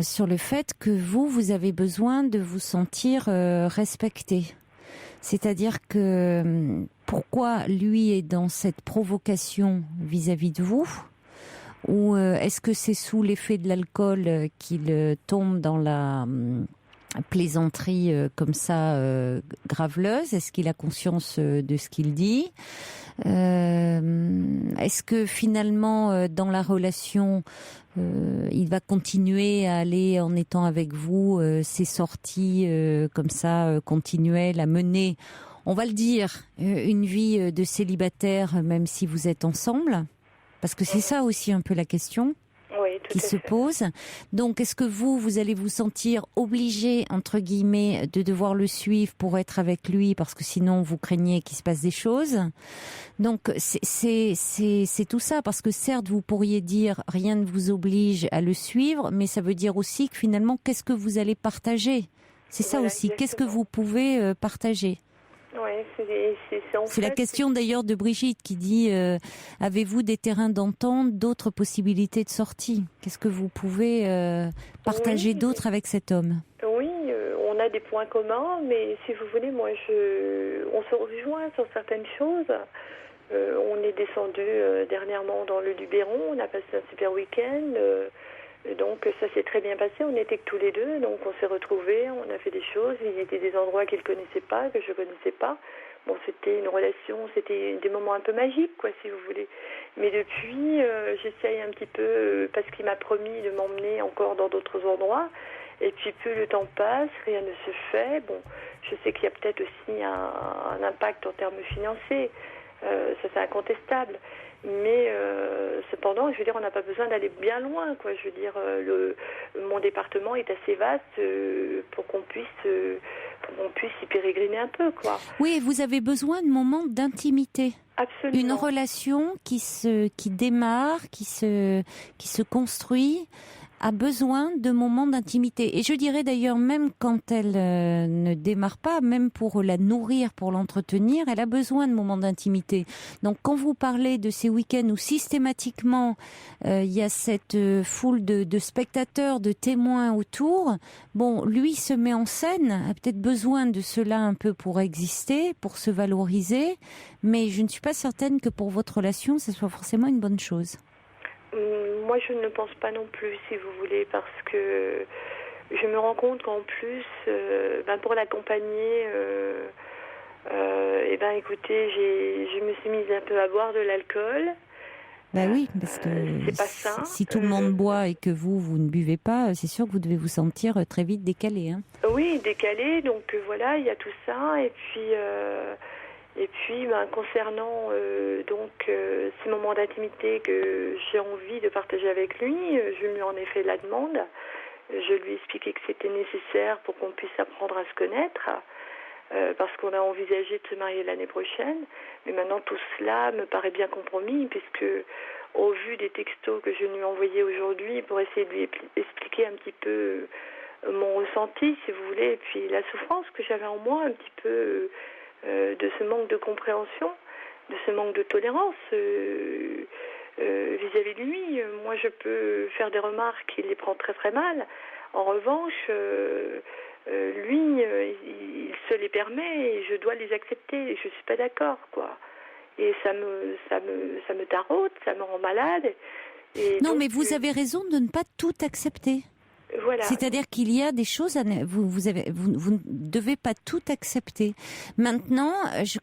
sur le fait que vous avez besoin de vous sentir respecté. C'est-à-dire que pourquoi lui est dans cette provocation vis-à-vis de vous, ou est-ce que c'est sous l'effet de l'alcool qu'il tombe dans la plaisanterie comme ça graveleuse? Est-ce qu'il a conscience de ce qu'il dit? Est-ce que finalement dans la relation il va continuer à aller en étant avec vous ces sorties comme ça continuelles à mener, on va le dire, une vie de célibataire même si vous êtes ensemble? Parce que c'est ça aussi un peu la question qui se pose. Donc, est-ce que vous allez vous sentir obligé, entre guillemets, de devoir le suivre pour être avec lui, parce que sinon vous craignez qu'il se passe des choses? Donc, c'est tout ça, parce que certes, vous pourriez dire rien ne vous oblige à le suivre, mais ça veut dire aussi que finalement, qu'est-ce que vous allez partager? C'est ça aussi. Exactement. Qu'est-ce que vous pouvez partager? C'est la question d'ailleurs de Brigitte qui dit avez-vous des terrains d'entente, d'autres possibilités de sortie? Qu'est-ce que vous pouvez partager d'autre avec cet homme? Oui, on a des points communs, mais si vous voulez, on se rejoint sur certaines choses. On est descendu dernièrement dans le Luberon, on a passé un super week-end. Donc ça s'est très bien passé, on était que tous les deux, donc on s'est retrouvés, on a fait des choses, il y était des endroits qu'il ne connaissait pas, que je ne connaissais pas. Bon, c'était une relation, c'était des moments un peu magiques, quoi, si vous voulez. Mais depuis, j'essaye un petit peu, parce qu'il m'a promis de m'emmener encore dans d'autres endroits, et puis plus le temps passe, rien ne se fait. Bon, je sais qu'il y a peut-être aussi un impact en termes financiers, ça c'est incontestable. Mais cependant, je veux dire, on n'a pas besoin d'aller bien loin, quoi. Je veux dire, mon département est assez vaste pour qu'on puisse y pérégriner un peu, quoi. Oui, vous avez besoin de moments d'intimité. Absolument. Une relation qui démarre, qui se construit, a besoin de moments d'intimité. Et je dirais d'ailleurs, même quand elle ne démarre pas, même pour la nourrir, pour l'entretenir, elle a besoin de moments d'intimité. Donc quand vous parlez de ces week-ends où systématiquement il y a cette foule de spectateurs, de témoins autour, bon, lui se met en scène, a peut-être besoin de cela un peu pour exister, pour se valoriser, mais je ne suis pas certaine que pour votre relation, ce soit forcément une bonne chose. Moi, je ne pense pas non plus, si vous voulez, parce que je me rends compte qu'en plus, pour l'accompagner, écoutez, je me suis mise un peu à boire de l'alcool. Oui, parce que c'est pas sain. Si tout le monde boit et que vous ne buvez pas, c'est sûr que vous devez vous sentir très vite décalé. Hein. Oui, décalé, donc voilà, il y a tout ça, et puis, concernant ces moments d'intimité que j'ai envie de partager avec lui, je lui en ai fait la demande. Je lui ai expliqué que c'était nécessaire pour qu'on puisse apprendre à se connaître, parce qu'on a envisagé de se marier l'année prochaine. Mais maintenant, tout cela me paraît bien compromis, puisque au vu des textos que je lui ai envoyés aujourd'hui, pour essayer de lui expliquer un petit peu mon ressenti, si vous voulez, et puis la souffrance que j'avais en moi, un petit peu... de ce manque de compréhension, de ce manque de tolérance vis-à-vis de lui. Moi, je peux faire des remarques, il les prend très très mal. En revanche, lui, il se les permet et je dois les accepter. Et je suis pas d'accord, quoi. Et ça me taraude, ça me rend malade. Et non, donc, mais vous avez raison de ne pas tout accepter. Voilà. C'est-à-dire qu'il y a des choses, vous ne devez pas tout accepter. Maintenant, je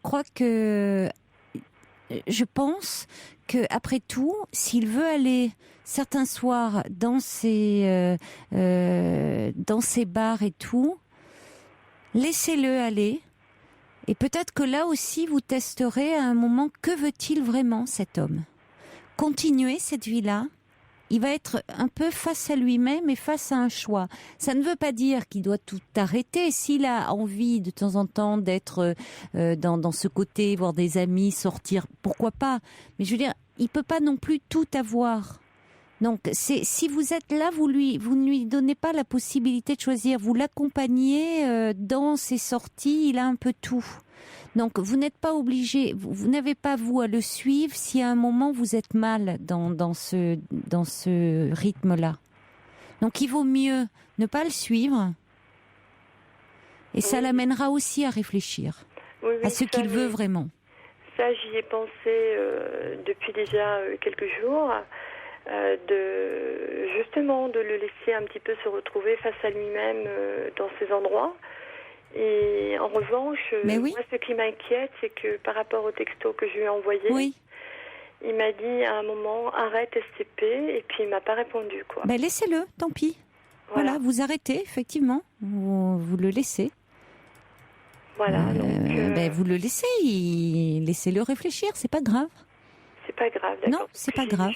pense que après tout, s'il veut aller certains soirs dans ces bars et tout, laissez-le aller. Et peut-être que là aussi, vous testerez à un moment que veut-il vraiment cet homme. Continuez cette vie-là. Il va être un peu face à lui-même et face à un choix. Ça ne veut pas dire qu'il doit tout arrêter. S'il a envie de temps en temps d'être dans ce côté, voir des amis, sortir, pourquoi pas. Mais je veux dire, il peut pas non plus tout avoir. Donc, si vous êtes là, vous ne lui donnez pas la possibilité de choisir. Vous l'accompagnez dans ses sorties. Il a un peu tout. Donc, vous n'êtes pas obligé, vous n'avez pas, vous, à le suivre si à un moment vous êtes mal dans ce rythme-là. Donc, il vaut mieux ne pas le suivre et ça l'amènera aussi à réfléchir à ce qu'il veut vraiment. Ça, j'y ai pensé depuis déjà quelques jours, justement de le laisser un petit peu se retrouver face à lui-même dans ces endroits. Et en revanche, moi, ce qui m'inquiète, c'est que par rapport au texto que je lui ai envoyé, il m'a dit à un moment « arrête SCP » et puis il m'a pas répondu, quoi. Ben laissez-le, tant pis. Voilà, vous arrêtez, effectivement. Vous le laissez. Voilà. Vous le laissez, laissez-le réfléchir, c'est pas grave. C'est pas grave, d'accord. Non, c'est pas grave.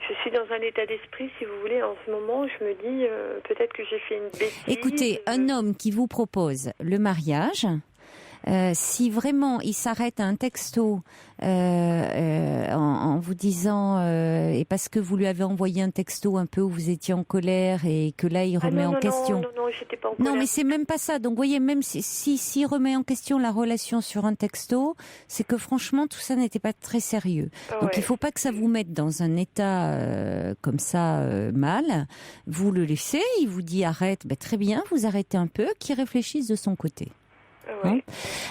Je suis dans un état d'esprit, si vous voulez, en ce moment, je me dis peut-être que j'ai fait une bêtise. Écoutez, un homme qui vous propose le mariage, si vraiment il s'arrête à un texto en vous disant et parce que vous lui avez envoyé un texto un peu où vous étiez en colère et que là il remet en question. Non, j'étais pas en colère. Non, mais c'est même pas ça. Donc, vous voyez, même s'il remet en question la relation sur un texto, c'est que franchement, tout ça n'était pas très sérieux. Donc, il faut pas que ça vous mette dans un état comme ça mal. Vous le laissez, il vous dit arrête, très bien, vous arrêtez un peu, qu'il réfléchisse de son côté. Hein?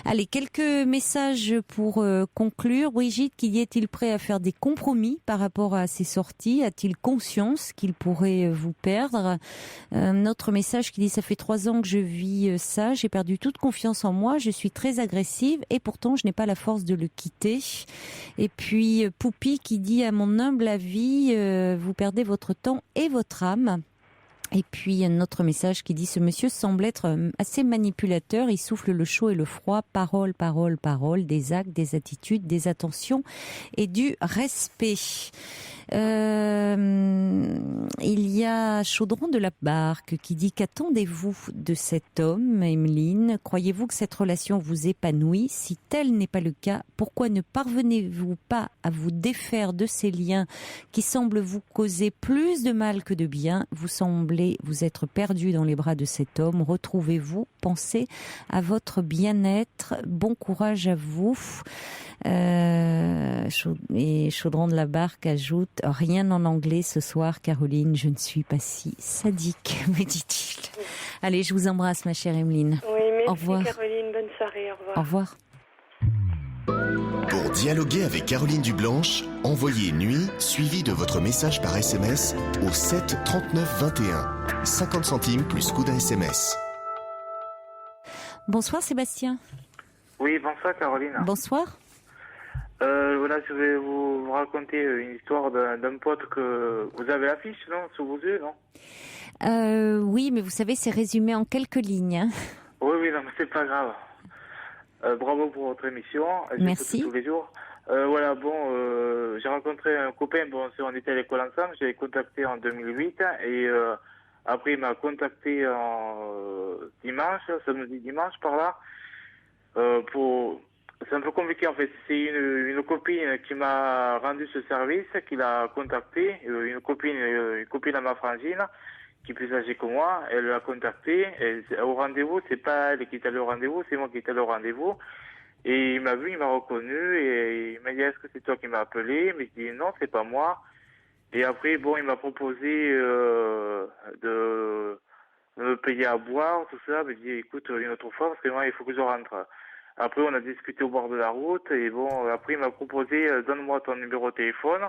Allez, quelques messages pour conclure. Brigitte, qui est-il prêt à faire des compromis par rapport à ses sorties? A-t-il conscience qu'il pourrait vous perdre? Un autre message qui dit: ça fait 3 ans que je vis ça, j'ai perdu toute confiance en moi, je suis très agressive et pourtant je n'ai pas la force de le quitter. Et puis Poupi qui dit: à mon humble avis, vous perdez votre temps et votre âme. Et puis un autre message qui dit: ce monsieur semble être assez manipulateur, il souffle le chaud et le froid, parole, parole, parole, des actes, des attitudes, des attentions et du respect. Il y a Chaudron de la Barque qui dit: qu'attendez-vous de cet homme, Emeline? Croyez-vous que cette relation vous épanouit? Si tel n'est pas le cas, pourquoi ne parvenez-vous pas à vous défaire de ces liens qui semblent vous causer plus de mal que de bien? Vous semblez vous être perdu dans les bras de cet homme. Retrouvez-vous, pensez à votre bien-être. Bon courage à vous. Et Chaudron de la Barque ajoute: rien en anglais ce soir, Caroline, je ne suis pas si sadique, me dit-il. Allez, je vous embrasse, ma chère Emeline. Oui, merci, au revoir. Caroline, bonne soirée, au revoir. Au revoir. Pour dialoguer avec Caroline Dublanche, envoyez nuit suivi de votre message par SMS au 7 39 21. 50 centimes plus coût d'un SMS. Bonsoir Sébastien. Oui, bonsoir Caroline. Bonsoir. Voilà, je vais vous raconter une histoire d'un pote que vous avez l'affiche, non, sous vos yeux, non? Oui, mais vous savez, c'est résumé en quelques lignes. Hein. Oui, non, mais c'est pas grave. Bravo pour votre émission. Merci. Tous les jours. Voilà, j'ai rencontré un copain, on était à l'école ensemble, je l'ai contacté en 2008 et après il m'a contacté en samedi dimanche par là, c'est un peu compliqué en fait. C'est une copine qui m'a rendu ce service, qui l'a contacté, une copine à ma frangine, qui est plus âgée que moi. Elle l'a contacté. Au rendez-vous, c'est pas elle qui est allée au rendez-vous, c'est moi qui est allé au rendez-vous. Et il m'a vu, il m'a reconnu et il m'a dit: est-ce que c'est toi qui m'as appelé? Mais je dis: non, c'est pas moi. Et après, il m'a proposé me payer à boire, tout ça. Me dit, écoute, une autre fois, parce que moi, il faut que je rentre. Après, on a discuté au bord de la route, et bon, après, il m'a proposé, donne-moi ton numéro de téléphone.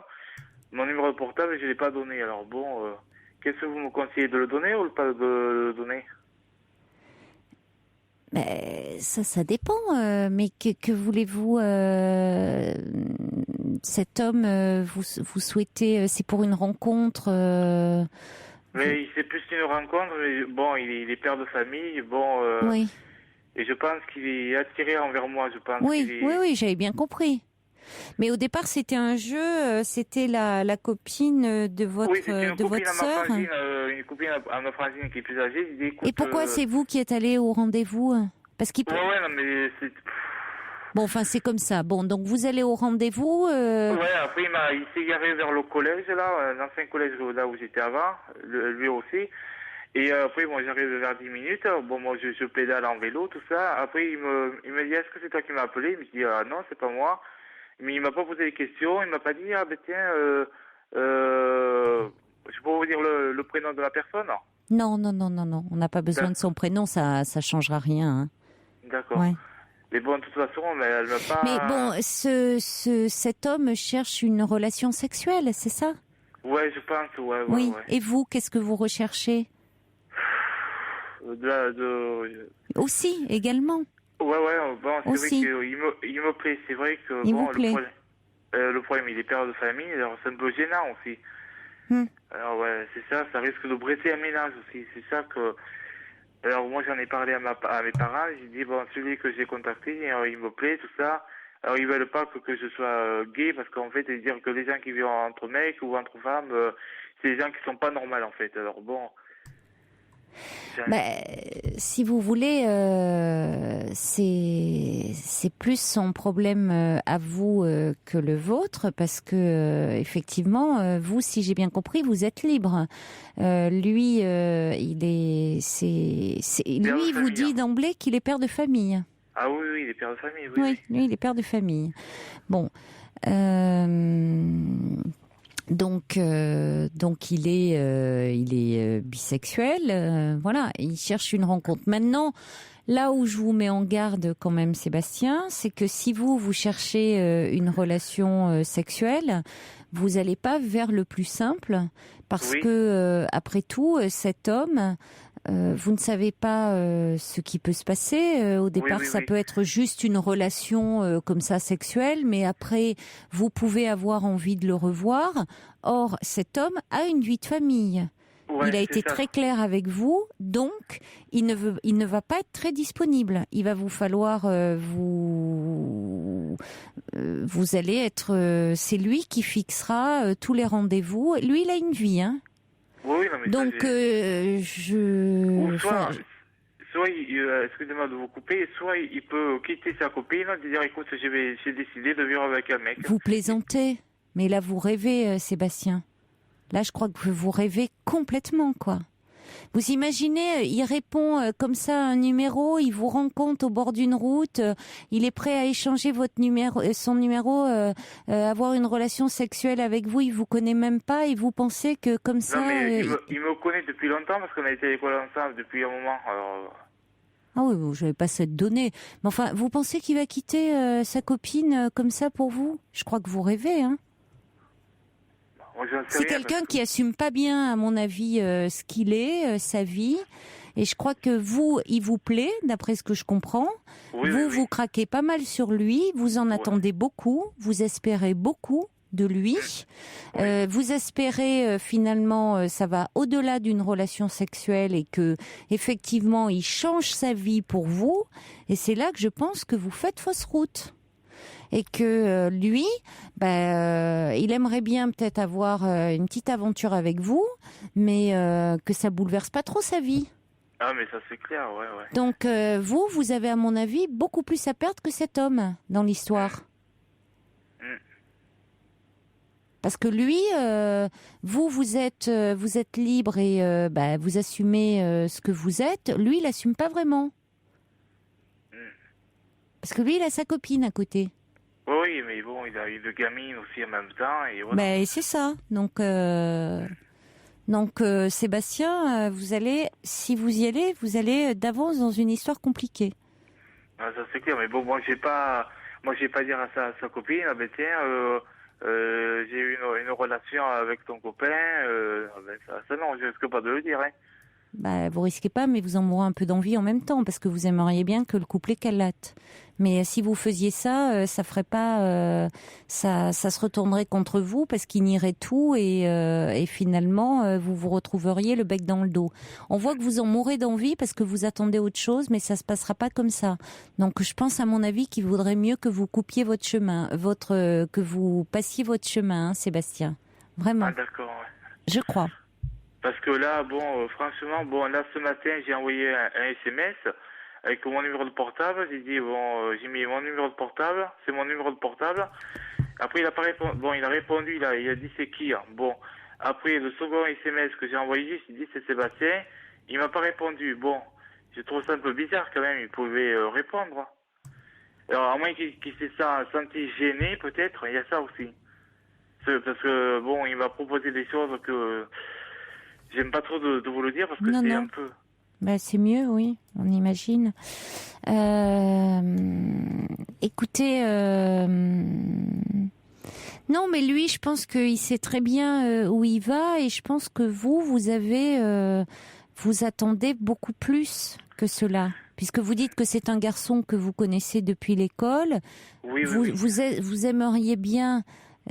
Mon numéro de portable, je l'ai pas donné. Alors bon, qu'est-ce que vous me conseillez, de le donner ou de pas de le donner? Ben, ça dépend. Mais que voulez-vous cet homme, vous souhaitez, c'est pour une rencontre Mais c'est plus une rencontre, mais bon, il est père de famille, bon, Oui, et je pense qu'il est attiré envers moi, je pense oui, qu'il est... oui, oui, j'avais bien compris. Mais au départ, c'était un jeu, c'était la copine de votre, Oui, c'est une de copine votre à ma sœur. frangine, une copine à ma frangine qui est plus âgée, il dit, écoute... Et pourquoi c'est vous qui êtes allé au rendez-vous? Parce qu'il peut... Ouais, non, mais c'est... Bon, enfin, c'est comme ça. Bon, donc vous allez au rendez-vous. Ouais, après il s'est garé vers le collège, là, l'ancien collège là où j'étais avant, lui aussi. Et après, bon, j'arrive vers 10 minutes. Bon, moi, je pédale en vélo, tout ça. Après, il me dit, est-ce que c'est toi qui m'as appelé? Il me dit, ah, non, c'est pas moi. Mais il m'a pas posé des questions. Il m'a pas dit, ah, ben tiens, je peux vous dire le prénom de la personne? Non, non, non, non, non. On n'a pas besoin de son prénom, ça changera rien. Hein. D'accord. Ouais. Mais bon, de toute façon, elle m'a pas... Mais bon, cet homme cherche une relation sexuelle, c'est ça? Ouais, je pense, ouais. Oui. Ouais. Et vous, qu'est-ce que vous recherchez? Aussi, également. Ouais, bon, c'est Aussi. vrai qu'il me plaît. C'est vrai que, Il bon, vous plaît. le problème, il est père de famille, alors c'est un peu gênant aussi. Alors, ouais, c'est ça, ça risque de briser un ménage aussi. C'est ça que... Alors, moi, j'en ai parlé à mes parents, j'ai dit, bon, celui que j'ai contacté, alors, il me plaît, tout ça. Alors, ils veulent pas que je sois gay, parce qu'en fait, ils disent que les gens qui vivent entre mecs ou entre femmes, c'est des gens qui sont pas normaux, en fait. Alors, bon... Si vous voulez, c'est plus son problème à vous que le vôtre, parce que effectivement, vous, si j'ai bien compris, vous êtes libre. Lui, lui vous dit d'emblée qu'il est père de famille. Ah oui, il est père de famille, oui. Lui, il est père de famille. Bon. Donc il est bisexuel, voilà, il cherche une rencontre. Maintenant, là où je vous mets en garde quand même, Sébastien, c'est que si vous cherchez une relation sexuelle, vous n'allez pas vers le plus simple, parce que après tout, cet homme, vous ne savez pas ce qui peut se passer. Au départ, ça peut être juste une relation comme ça sexuelle, mais après, vous pouvez avoir envie de le revoir. Or, cet homme a une vie de famille. Il a été très clair avec vous, donc il ne va pas être très disponible. Il va vous falloir vous allez être. C'est lui qui fixera tous les rendez-vous. Lui, il a une vie, hein. Oui, non, mais donc, soit, excusez-moi de vous couper, soit il peut quitter sa copine et dire, écoute, j'ai décidé de vivre avec un mec. Vous plaisantez, mais là, vous rêvez, Sébastien. Là, je crois que vous rêvez complètement, quoi. Vous imaginez, il répond comme ça à un numéro, il vous rencontre au bord d'une route, il est prêt à échanger son numéro, avoir une relation sexuelle avec vous, il vous connaît même pas et vous pensez que comme ça... Non, mais il me connaît depuis longtemps parce qu'on a été à l'école ensemble depuis un moment. Alors... Ah oui, bon, je n'avais pas cette donnée. Mais enfin, vous pensez qu'il va quitter sa copine comme ça pour vous? Je crois que vous rêvez, hein. C'est quelqu'un qui assume pas bien, à mon avis, ce qu'il est, sa vie. Et je crois que vous, il vous plaît, d'après ce que je comprends. Vous craquez pas mal sur lui. Vous en attendez beaucoup. Vous espérez beaucoup de lui. Vous espérez finalement, ça va au-delà d'une relation sexuelle et que effectivement, il change sa vie pour vous. Et c'est là que je pense que vous faites fausse route. Et que lui, il aimerait bien peut-être avoir une petite aventure avec vous, mais que ça bouleverse pas trop sa vie. Ah, mais ça c'est clair, ouais. Donc vous avez à mon avis beaucoup plus à perdre que cet homme dans l'histoire. Parce que lui, vous êtes libre et vous assumez ce que vous êtes. Lui, il n'assume pas vraiment. Parce que lui, il a sa copine à côté. Oui, mais bon, il a eu deux gamines aussi en même temps. Et voilà. C'est ça. Donc, Donc Sébastien, vous allez, si vous y allez, vous allez d'avance dans une histoire compliquée. Ah, ça c'est clair, mais bon, moi j'ai pas dire à sa copine, ah ben tiens, j'ai eu une relation avec ton copain, ben ça non, je risque pas de le dire, hein. Bah, vous risquez pas, mais vous en mourrez un peu d'envie en même temps, parce que vous aimeriez bien que le couple éclate. Mais si vous faisiez ça, ça ferait pas, ça se retournerait contre vous, parce qu'il nierait tout, et finalement, vous vous retrouveriez le bec dans le dos. On voit que vous en mourrez d'envie parce que vous attendez autre chose, mais ça se passera pas comme ça. Donc, je pense, à mon avis, qu'il vaudrait mieux que vous coupiez votre chemin, que vous passiez votre chemin, hein, Sébastien. Vraiment. Ah d'accord, ouais. Je crois. Parce que là, bon, franchement, bon, là, ce matin, j'ai envoyé un SMS avec mon numéro de portable. J'ai dit, bon, j'ai mis mon numéro de portable, c'est mon numéro de portable. Après, il a pas répondu. Bon, il a répondu, il a dit c'est qui, hein. Bon, après, le second SMS que j'ai envoyé, j'ai dit c'est Sébastien. Il m'a pas répondu. Bon, je trouve ça un peu bizarre quand même, il pouvait répondre. Alors, à moins qu'il s'est senti gêné, peut-être, il y a ça aussi. Parce que, bon, il m'a proposé des choses que... J'aime pas trop de vous le dire parce que c'est un peu... Bah, c'est mieux, oui, on imagine. Écoutez, non, mais lui, je pense qu'il sait très bien où il va, et je pense que vous attendez beaucoup plus que cela. Puisque vous dites que c'est un garçon que vous connaissez depuis l'école. Oui. Vous aimeriez bien...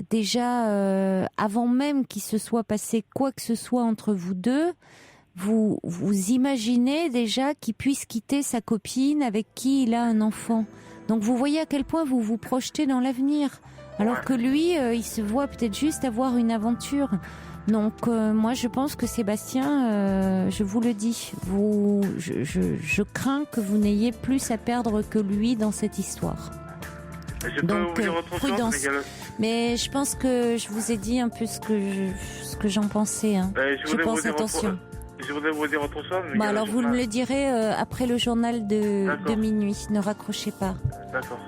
Déjà, avant même qu'il se soit passé quoi que ce soit entre vous deux, vous imaginez déjà qu'il puisse quitter sa copine avec qui il a un enfant. Donc vous voyez à quel point vous vous projetez dans l'avenir. Alors que lui, il se voit peut-être juste avoir une aventure. Donc moi je pense que Sébastien, je vous le dis, je crains que vous n'ayez plus à perdre que lui dans cette histoire. Donc prudence. Mais je pense que je vous ai dit un peu ce que j'en pensais. Hein. Je pense, attention. Je voudrais vous dire autre chose. Bah alors vous me le direz après le journal de minuit. Ne raccrochez pas. D'accord.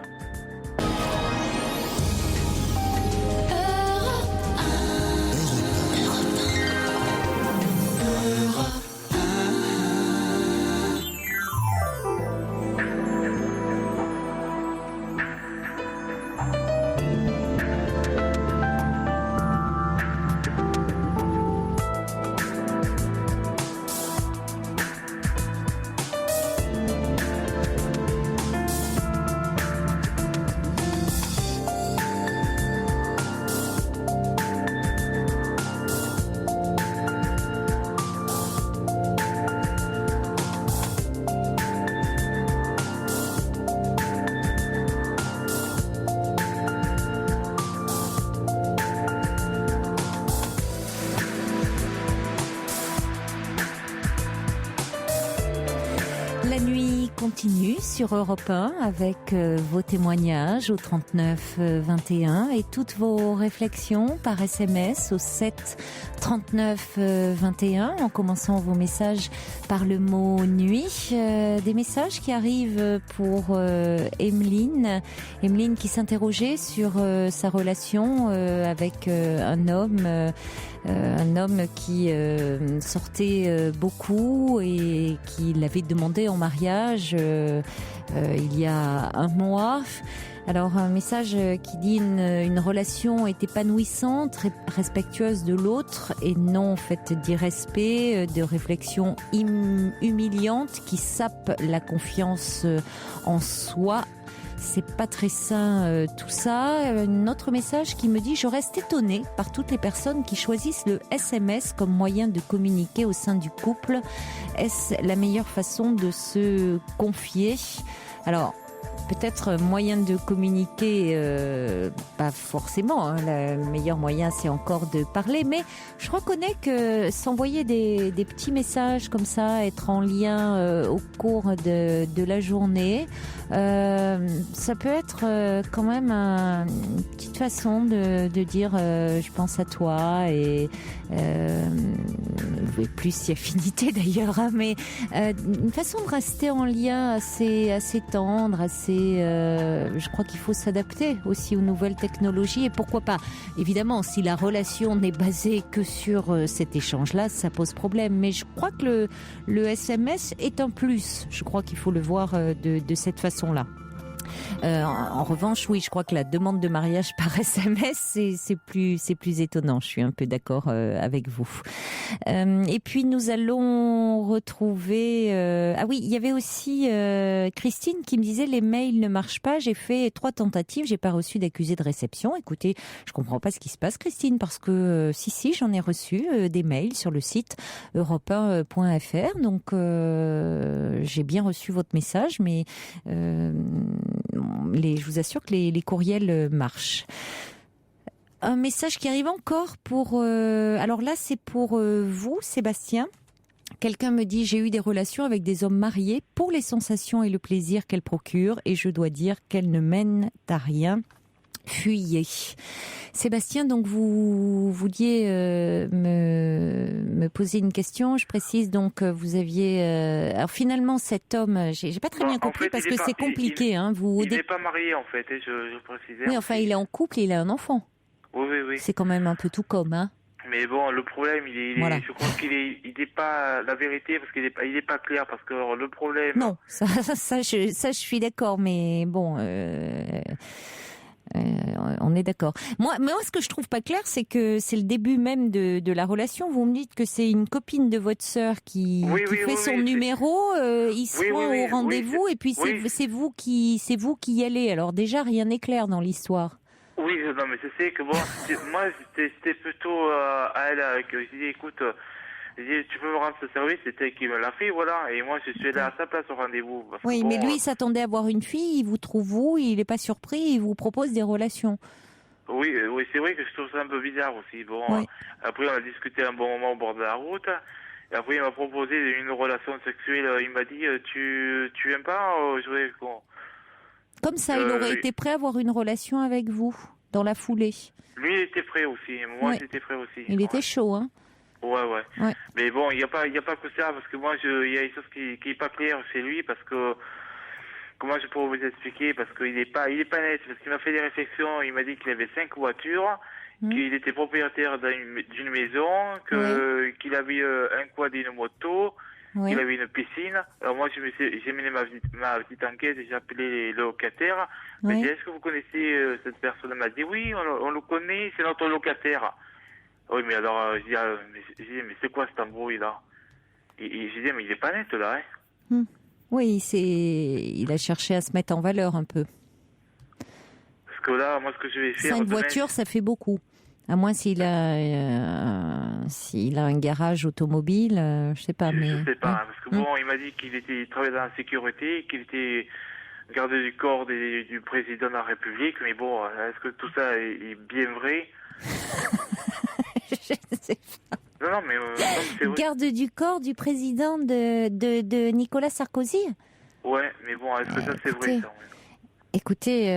La nuit continue sur Europe 1 avec vos témoignages au 39 21 et toutes vos réflexions par SMS au 7 39 21 en commençant vos messages par le mot nuit. Des messages qui arrivent pour Emeline qui s'interrogeait sur sa relation avec un homme qui sortait beaucoup et qui l'avait demandé en mariage il y a un mois. Alors un message qui dit une relation est épanouissante, respectueuse de l'autre et non faite d'irrespect, de réflexions humiliantes qui sapent la confiance en soi. C'est pas très sain tout ça. Un autre message qui me dit: je reste étonnée par toutes les personnes qui choisissent le SMS comme moyen de communiquer au sein du couple. Est-ce la meilleure façon de se confier? Alors, peut-être moyen de communiquer, pas forcément, hein, le meilleur moyen c'est encore de parler, mais je reconnais que s'envoyer des petits messages comme ça, être en lien au cours de la journée, ça peut être quand même une petite façon de dire je pense à toi et trouvez plus si affinité d'ailleurs, hein, mais une façon de rester en lien assez tendre, je crois qu'il faut s'adapter aussi aux nouvelles technologies et pourquoi pas. Évidemment, si la relation n'est basée que sur cet échange-là, ça pose problème. Mais je crois que le SMS est un plus. Je crois qu'il faut le voir de cette façon-là. En revanche, oui, je crois que la demande de mariage par SMS, c'est plus étonnant. Je suis un peu d'accord avec vous. Et puis nous allons retrouver. Ah oui, il y avait aussi Christine qui me disait les mails ne marchent pas. J'ai fait 3 tentatives, j'ai pas reçu d'accusé de réception. Écoutez, je comprends pas ce qui se passe, Christine, parce que si, j'en ai reçu des mails sur le site europe1.fr. Donc j'ai bien reçu votre message, mais je vous assure que les courriels marchent. Un message qui arrive encore pour... alors là, c'est pour vous, Sébastien. Quelqu'un me dit « J'ai eu des relations avec des hommes mariés pour les sensations et le plaisir qu'elles procurent et je dois dire qu'elles ne mènent à rien. Fuyez. » Sébastien, donc vous vouliez me poser une question. Je précise donc vous aviez... alors finalement, cet homme, j'ai pas très bien compris en fait, parce que c'est compliqué. Il n'est pas marié en fait, je précisais. Oui, enfin, il est en couple et il a un enfant. Oui. C'est quand même un peu tout comme, hein. Mais bon, le problème, voilà. je crois qu'il n'est pas la vérité parce qu'il est pas clair parce que le problème. Non, ça je suis d'accord, mais bon. On est d'accord. Moi, ce que je trouve pas clair, c'est que c'est le début même de la relation. Vous me dites que c'est une copine de votre sœur qui fait son numéro. Il se rend au rendez-vous et puis c'est vous qui y allez. Alors déjà, rien n'est clair dans l'histoire. Oui, non, mais je sais que bon, moi, c'était plutôt à elle que j'ai dit, écoute, tu peux me rendre ce service, c'était elle qui me l'a fait, voilà, et moi, je suis allé à sa place au rendez-vous. Oui, mais lui, il s'attendait à voir une fille, il vous trouve vous, il n'est pas surpris, il vous propose des relations. Oui, c'est vrai que je trouve ça un peu bizarre aussi. Bon, après, on a discuté un bon moment au bord de la route, et après, il m'a proposé une relation sexuelle, il m'a dit, tu aimes pas jouer con. Comme ça, il aurait été prêt à avoir une relation avec vous, dans la foulée. Lui, il était prêt aussi. Moi, j'étais prêt aussi. Il était chaud, hein. Ouais. Mais bon, il y a pas que ça, parce que moi, il y a une chose qui est pas claire chez lui, parce que, comment je pourrais vous expliquer, parce qu'il est pas net, parce qu'il m'a fait des réflexions, il m'a dit qu'il avait 5 voitures, qu'il était propriétaire d'une maison, qu'il avait un quad et une moto, qu'il avait une piscine. Alors moi, j'ai mené ma petite enquête, j'ai appelé les locataires. Je me dit, est-ce que vous connaissez cette personne? Elle m'a dit, oui, on le connaît, c'est notre locataire. Oui, mais alors, j'ai dit, mais c'est quoi cet embrouille-là? J'ai dit, mais il est pas net, là, hein. Oui, il a cherché à se mettre en valeur un peu. Parce que là, moi, ce que je vais faire... 5 voitures, ça fait beaucoup. À moins s'il a un garage automobile, je sais pas. Je sais pas, parce que bon, il m'a dit qu'il travaillait dans la sécurité, qu'il était gardé du corps du président de la République, mais bon, est-ce que tout ça est bien vrai? Je ne sais pas. Non, mais c'est vrai. Garde du corps du président de Nicolas Sarkozy? Ouais, mais bon, est-ce que ça c'est vrai, ça? Écoutez,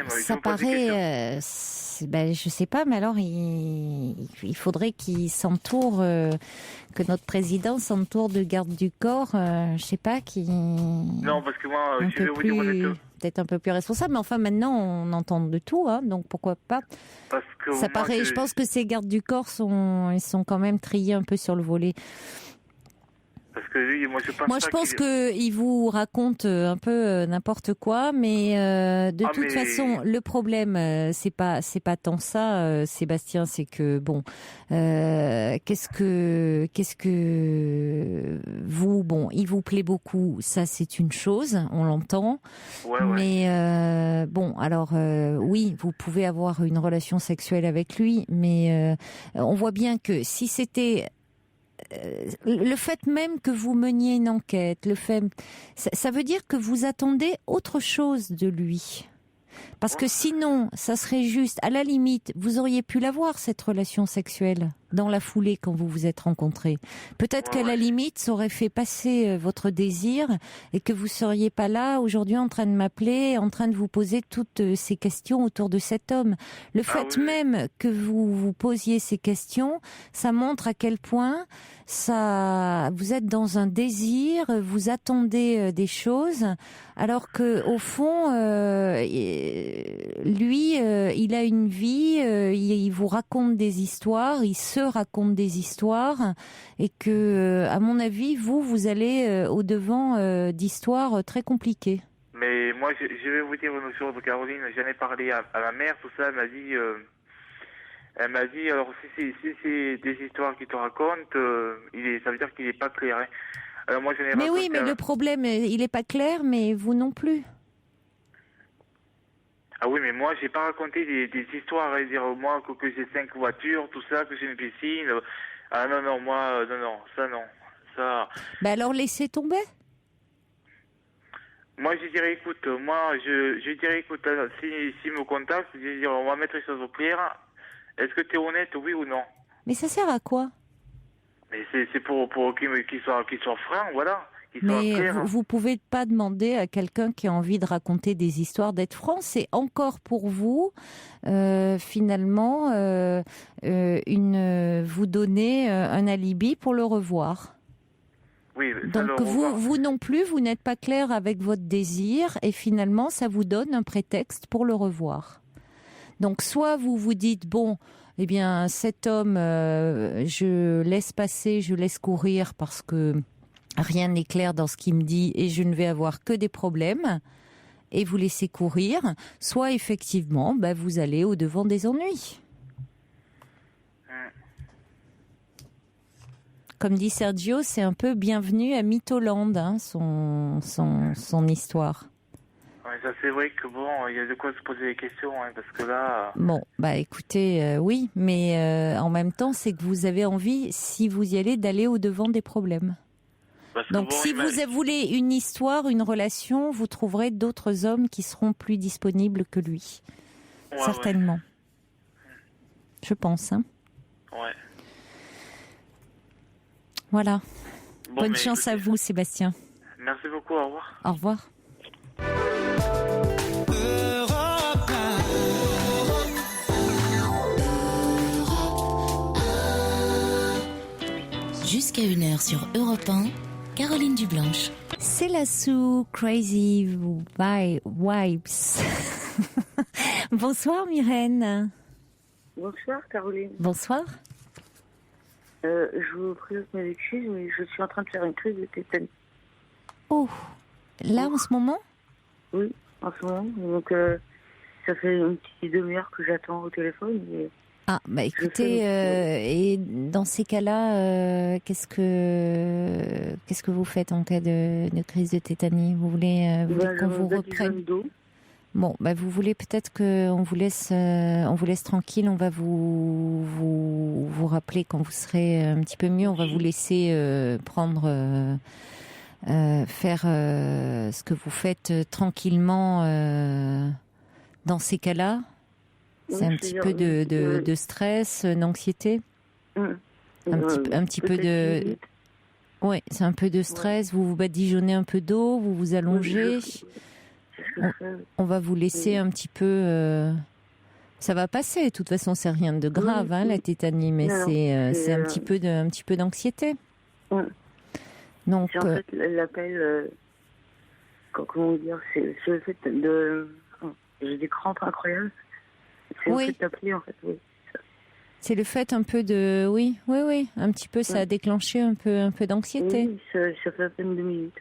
ça paraît, je sais pas, mais alors il faudrait qu'il s'entoure, que notre président s'entoure de garde du corps, je sais pas, qui... Non, parce que moi, je vais vous dire honnêtement. Peut-être un peu plus responsable, mais enfin maintenant on entend de tout, hein, donc pourquoi pas. Parce que ça paraît, je pense que ces gardes du corps ils sont quand même triés un peu sur le volet. Parce que lui, moi je pense qu'il vous raconte un peu n'importe quoi, mais de toute façon, le problème, c'est pas tant ça, Sébastien, c'est que bon, qu'est-ce que vous, bon, il vous plaît beaucoup, ça c'est une chose, on l'entend, mais bon, alors oui, vous pouvez avoir une relation sexuelle avec lui, mais on voit bien que si c'était le fait même que vous meniez une enquête, ça veut dire que vous attendez autre chose de lui. Parce que sinon, ça serait juste, à la limite, vous auriez pu l'avoir, cette relation sexuelle, dans la foulée quand vous vous êtes rencontrés. Peut-être qu'à la limite, ça aurait fait passer votre désir et que vous seriez pas là aujourd'hui en train de m'appeler, en train de vous poser toutes ces questions autour de cet homme. Le fait même que vous vous posiez ces questions, ça montre à quel point vous êtes dans un désir, vous attendez des choses, alors que au fond, lui, il a une vie, il vous raconte des histoires, il se raconte des histoires, et que, à mon avis, vous allez au-devant d'histoires très compliquées. Mais moi, je vais vous dire une chose, Caroline, j'en ai parlé à ma mère, tout ça, elle m'a dit, alors si c'est des histoires qu'il te raconte, ça veut dire qu'il n'est pas clair. Hein. Alors moi, mais oui, mais le problème, il n'est pas clair, mais vous non plus. Ah oui, mais moi, j'ai pas raconté des histoires, hein, dire moi que j'ai 5 voitures, tout ça, que j'ai une piscine. Ah non, moi, non, ça non. Ça... Ben alors laissez tomber. Moi, je dirais, écoute, s'il me contacte, je dirais, on va mettre les choses au clair. Est-ce que tu es honnête, oui ou non? Mais ça sert à quoi? Mais c'est pour qu'il soit franc, voilà. Mais vous pouvez pas demander à quelqu'un qui a envie de raconter des histoires d'être franc. C'est encore pour vous, finalement, vous donner un alibi pour le revoir. Oui, donc vous non plus, vous n'êtes pas clair avec votre désir et finalement, ça vous donne un prétexte pour le revoir. Donc soit vous vous dites, bon, eh bien cet homme, je laisse passer, je laisse courir parce que rien n'est clair dans ce qu'il me dit et je ne vais avoir que des problèmes, et vous laissez courir, soit effectivement, vous allez au-devant des ennuis. Comme dit Sergio, c'est un peu bienvenue à Mytholand, hein, son histoire. Ouais, ça c'est vrai que bon, il y a de quoi se poser des questions, hein, parce que là... Bon, écoutez, oui, mais en même temps, c'est que vous avez envie, si vous y allez, d'aller au-devant des problèmes. Donc si vous voulez une histoire, une relation, vous trouverez d'autres hommes qui seront plus disponibles que lui. Ouais, certainement. Ouais. Je pense. Hein. Ouais. Voilà. Bon, bonne chance à vous, Sébastien. Merci beaucoup, au revoir. Au revoir. Jusqu'à 1h sur Europe 1, Caroline Dublanche. C'est la sous Crazy Vibes. Bonsoir Myrène. Bonsoir Caroline. Bonsoir. Je vous présente mes excuses, mais je suis en train de faire une crise de tétanie. Oh, là en ce moment? Oui, en ce moment. Donc ça fait une petite demi-heure que j'attends au téléphone. Et ah, écoutez, et dans ces cas-là, qu'est-ce que vous faites en cas de crise de tétanie? Vous voulez qu'on vous reprenne? Bon, vous voulez peut-être qu'on vous laisse tranquille. On va vous rappeler quand vous serez un petit peu mieux. On va vous laisser faire ce que vous faites tranquillement dans ces cas-là. C'est un petit peu de stress, d'anxiété. Un petit peu de... Oui, c'est un peu de stress. Vous badigeonnez un peu d'eau, vous vous allongez. On va vous laisser un petit peu... Ça va passer. De toute façon, c'est rien de grave, hein, la tétanie, mais c'est un petit peu d'anxiété. Donc, c'est en fait l'appel... comment dire, c'est le fait de... J'ai des crampes incroyables. C'est le fait d'appeler, en fait, oui. C'est le fait un peu de... Oui, un petit peu, ça a déclenché un peu d'anxiété. Oui, ça fait à peine 2 minutes.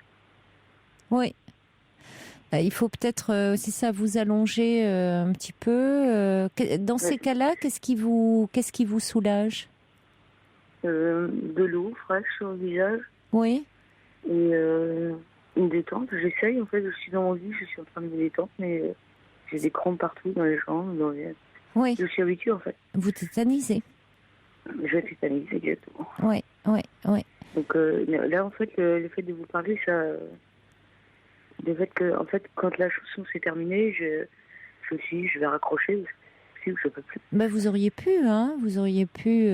Oui. Il faut peut-être, c'est ça, vous allonger un petit peu. Dans ces cas-là, qu'est-ce qui vous soulage? De l'eau fraîche sur le visage. Oui. Et une détente. J'essaye, en fait, je suis dans mon lit, je suis en train de me détendre, mais j'ai des crampes partout, dans les jambes, dans les... Oui. Je suis habituée, en fait. Vous tétanisez? Je tétanise, exactement. Oui. Donc là, en fait, le fait de vous parler, ça... Le fait que, en fait, quand la chanson s'est terminée, souci, je vais raccrocher. Si, je peux plus. Vous auriez pu, hein. Vous auriez pu.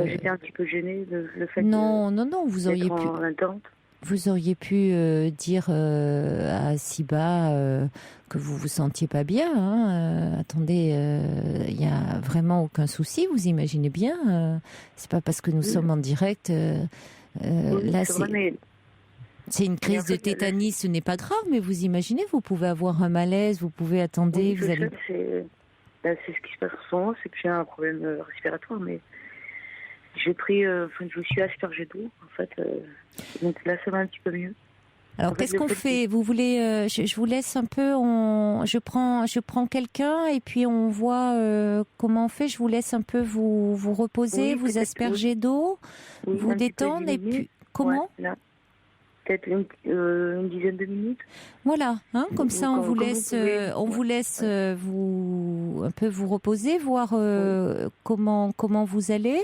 J'étais un petit peu gênée de le fait. Non, vous auriez pu. En attente. Vous auriez pu dire à Siba que vous vous sentiez pas bien. Hein. Attendez, il y a vraiment aucun souci. Vous imaginez bien. C'est pas parce que nous sommes en direct. Là, c'est une crise de tétanie. Ce n'est pas grave, mais vous imaginez, vous pouvez avoir un malaise. Vous pouvez attendre. Oui, vous allez. C'est ce qui se passe en ce moment. C'est que j'ai un problème respiratoire, mais j'ai pris. Je me suis aspergée d'eau, en fait. Donc là, ça va un petit peu mieux. Alors, qu'est-ce qu'on fait ? Vous voulez je vous laisse un peu. Je prends quelqu'un et puis on voit comment on fait. Je vous laisse un peu vous reposer, vous asperger d'eau, vous détendre et puis comment ? Peut-être une dizaine de minutes. Voilà, hein, comme ça on vous laisse vous un peu vous reposer, voir comment vous allez.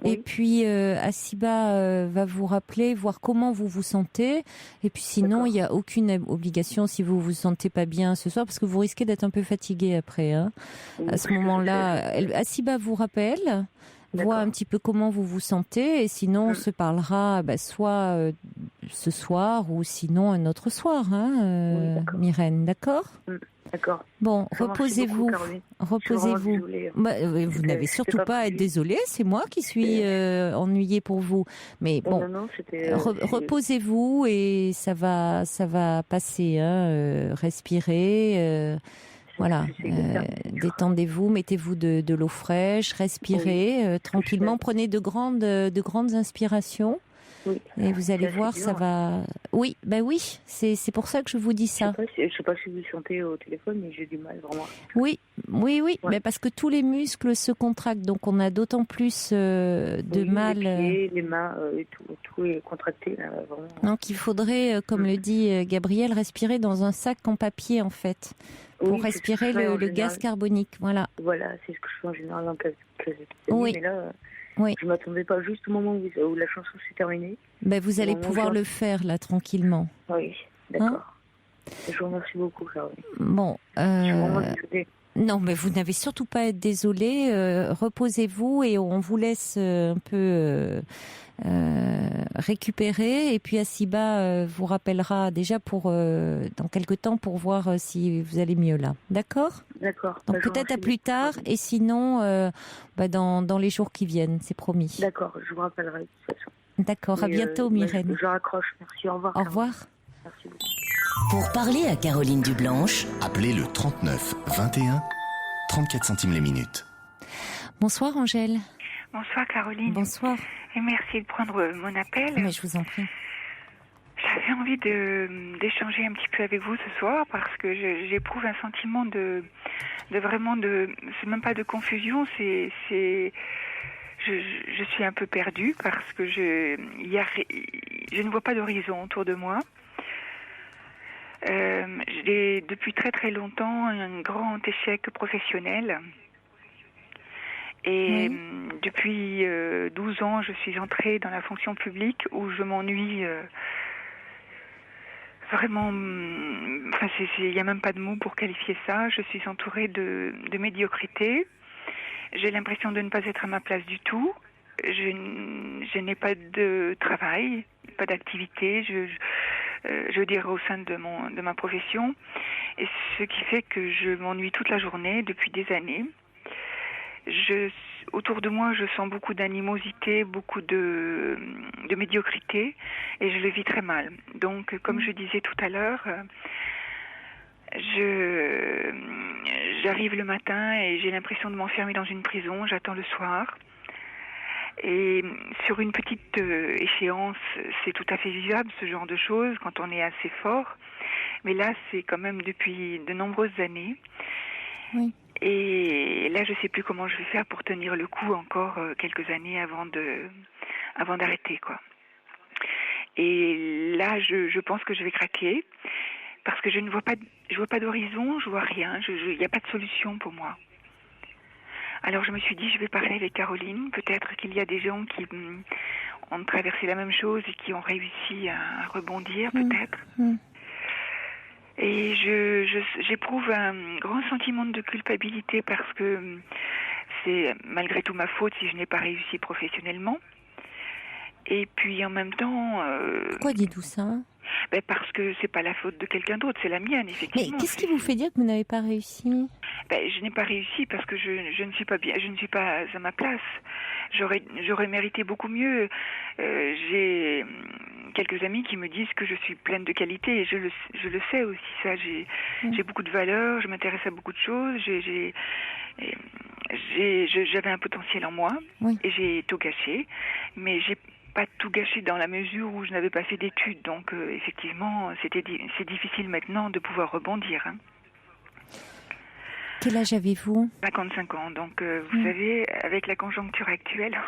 Et puis Asiba va vous rappeler, voir comment vous vous sentez. Et puis sinon, il n'y a aucune obligation si vous vous sentez pas bien ce soir, parce que vous risquez d'être un peu fatigué après. Hein. À ce moment-là, Asiba vous rappelle, voit un petit peu comment vous vous sentez, et sinon on se parlera soit ce soir ou sinon un autre soir, hein, Myrène, d'accord ? D'accord. Bon, reposez-vous. Reposez-vous. Vous n'avez surtout pas à être désolée, c'est moi qui suis ennuyée pour vous. Mais bon, reposez-vous et ça va passer. Hein, respirez. Voilà, détendez-vous, mettez-vous de l'eau fraîche, respirez tranquillement, prenez de grandes inspirations. Oui. Et vous allez voir, ça va. Oui, c'est pour ça que je vous dis ça. Je sais pas si vous sentez au téléphone, mais j'ai du mal vraiment. Oui, mais parce que tous les muscles se contractent, donc on a d'autant plus de mal. Les pieds, les mains, tout est contracté là, vraiment. Donc il faudrait, comme le dit Gabriel, respirer dans un sac en papier en fait, pour respirer le gaz carbonique. Voilà, c'est ce que je fais en général en cas de oui. Mais là. Oui. Je ne m'attendais pas juste au moment où la chanson s'est terminée. Vous allez pouvoir le faire là tranquillement. Oui, d'accord. Je vous remercie beaucoup, Caroline. Bon. Je suis vraiment désolée. Non, mais vous n'avez surtout pas à être désolée. Reposez-vous et on vous laisse un peu récupérer. Et puis Asiba vous rappellera déjà dans quelque temps pour voir si vous allez mieux là. D'accord ? D'accord. Donc peut-être à plus tard et sinon dans les jours qui viennent, c'est promis. D'accord, je vous rappellerai de toute façon. D'accord, à bientôt Myrène. Je raccroche, merci, au revoir. Au revoir. Merci beaucoup. Pour parler à Caroline Dublanche, appelez le 39 21, 34 centimes les minutes. Bonsoir Angèle. Bonsoir Caroline. Bonsoir. Et merci de prendre mon appel. Mais je vous en prie. J'avais envie d'échanger un petit peu avec vous ce soir parce que j'éprouve un sentiment de vraiment c'est même pas de confusion, je suis un peu perdue parce que je ne vois pas d'horizon autour de moi. J'ai depuis très très longtemps un grand échec professionnel. Et depuis 12 ans, je suis entrée dans la fonction publique où je m'ennuie vraiment. Il n'y a même pas de mots pour qualifier ça. Je suis entourée de médiocrité. J'ai l'impression de ne pas être à ma place du tout. Je n'ai pas de travail, pas d'activité. Je veux dire au sein de ma profession. Et ce qui fait que je m'ennuie toute la journée depuis des années. Autour de moi, je sens beaucoup d'animosité, beaucoup de médiocrité, et je le vis très mal. Donc, comme je disais tout à l'heure, j'arrive le matin et j'ai l'impression de m'enfermer dans une prison. J'attends le soir. Et sur une petite échéance, c'est tout à fait vivable, ce genre de choses, quand on est assez fort. Mais là, c'est quand même depuis de nombreuses années. Oui. Et là, je ne sais plus comment je vais faire pour tenir le coup encore quelques années avant d'arrêter, quoi. Et là, je pense que je vais craquer parce que je vois pas d'horizon, je vois rien, il n'y a pas de solution pour moi. Alors je me suis dit, je vais parler avec Caroline. Peut-être qu'il y a des gens qui ont traversé la même chose et qui ont réussi à rebondir, peut-être. Et j'éprouve un grand sentiment de culpabilité parce que c'est malgré tout ma faute si je n'ai pas réussi professionnellement. Et puis en même temps... Pourquoi dites-vous ça ? Parce que c'est pas la faute de quelqu'un d'autre, c'est la mienne, effectivement. Mais qu'est-ce qui vous fait dire que vous n'avez pas réussi ? Je n'ai pas réussi parce que je ne suis pas bien, je ne suis pas à ma place. J'aurais mérité beaucoup mieux. J'ai quelques amis qui me disent que je suis pleine de qualités et je le sais aussi. Ça, j'ai beaucoup de valeur, je m'intéresse à beaucoup de choses. J'avais un potentiel en moi et j'ai tout gâché, mais j'ai pas tout gâché dans la mesure où je n'avais pas fait d'études. Donc effectivement, c'est difficile maintenant de pouvoir rebondir. Hein. Quel âge avez-vous ? 55 ans. Donc vous savez, avec la conjoncture actuelle,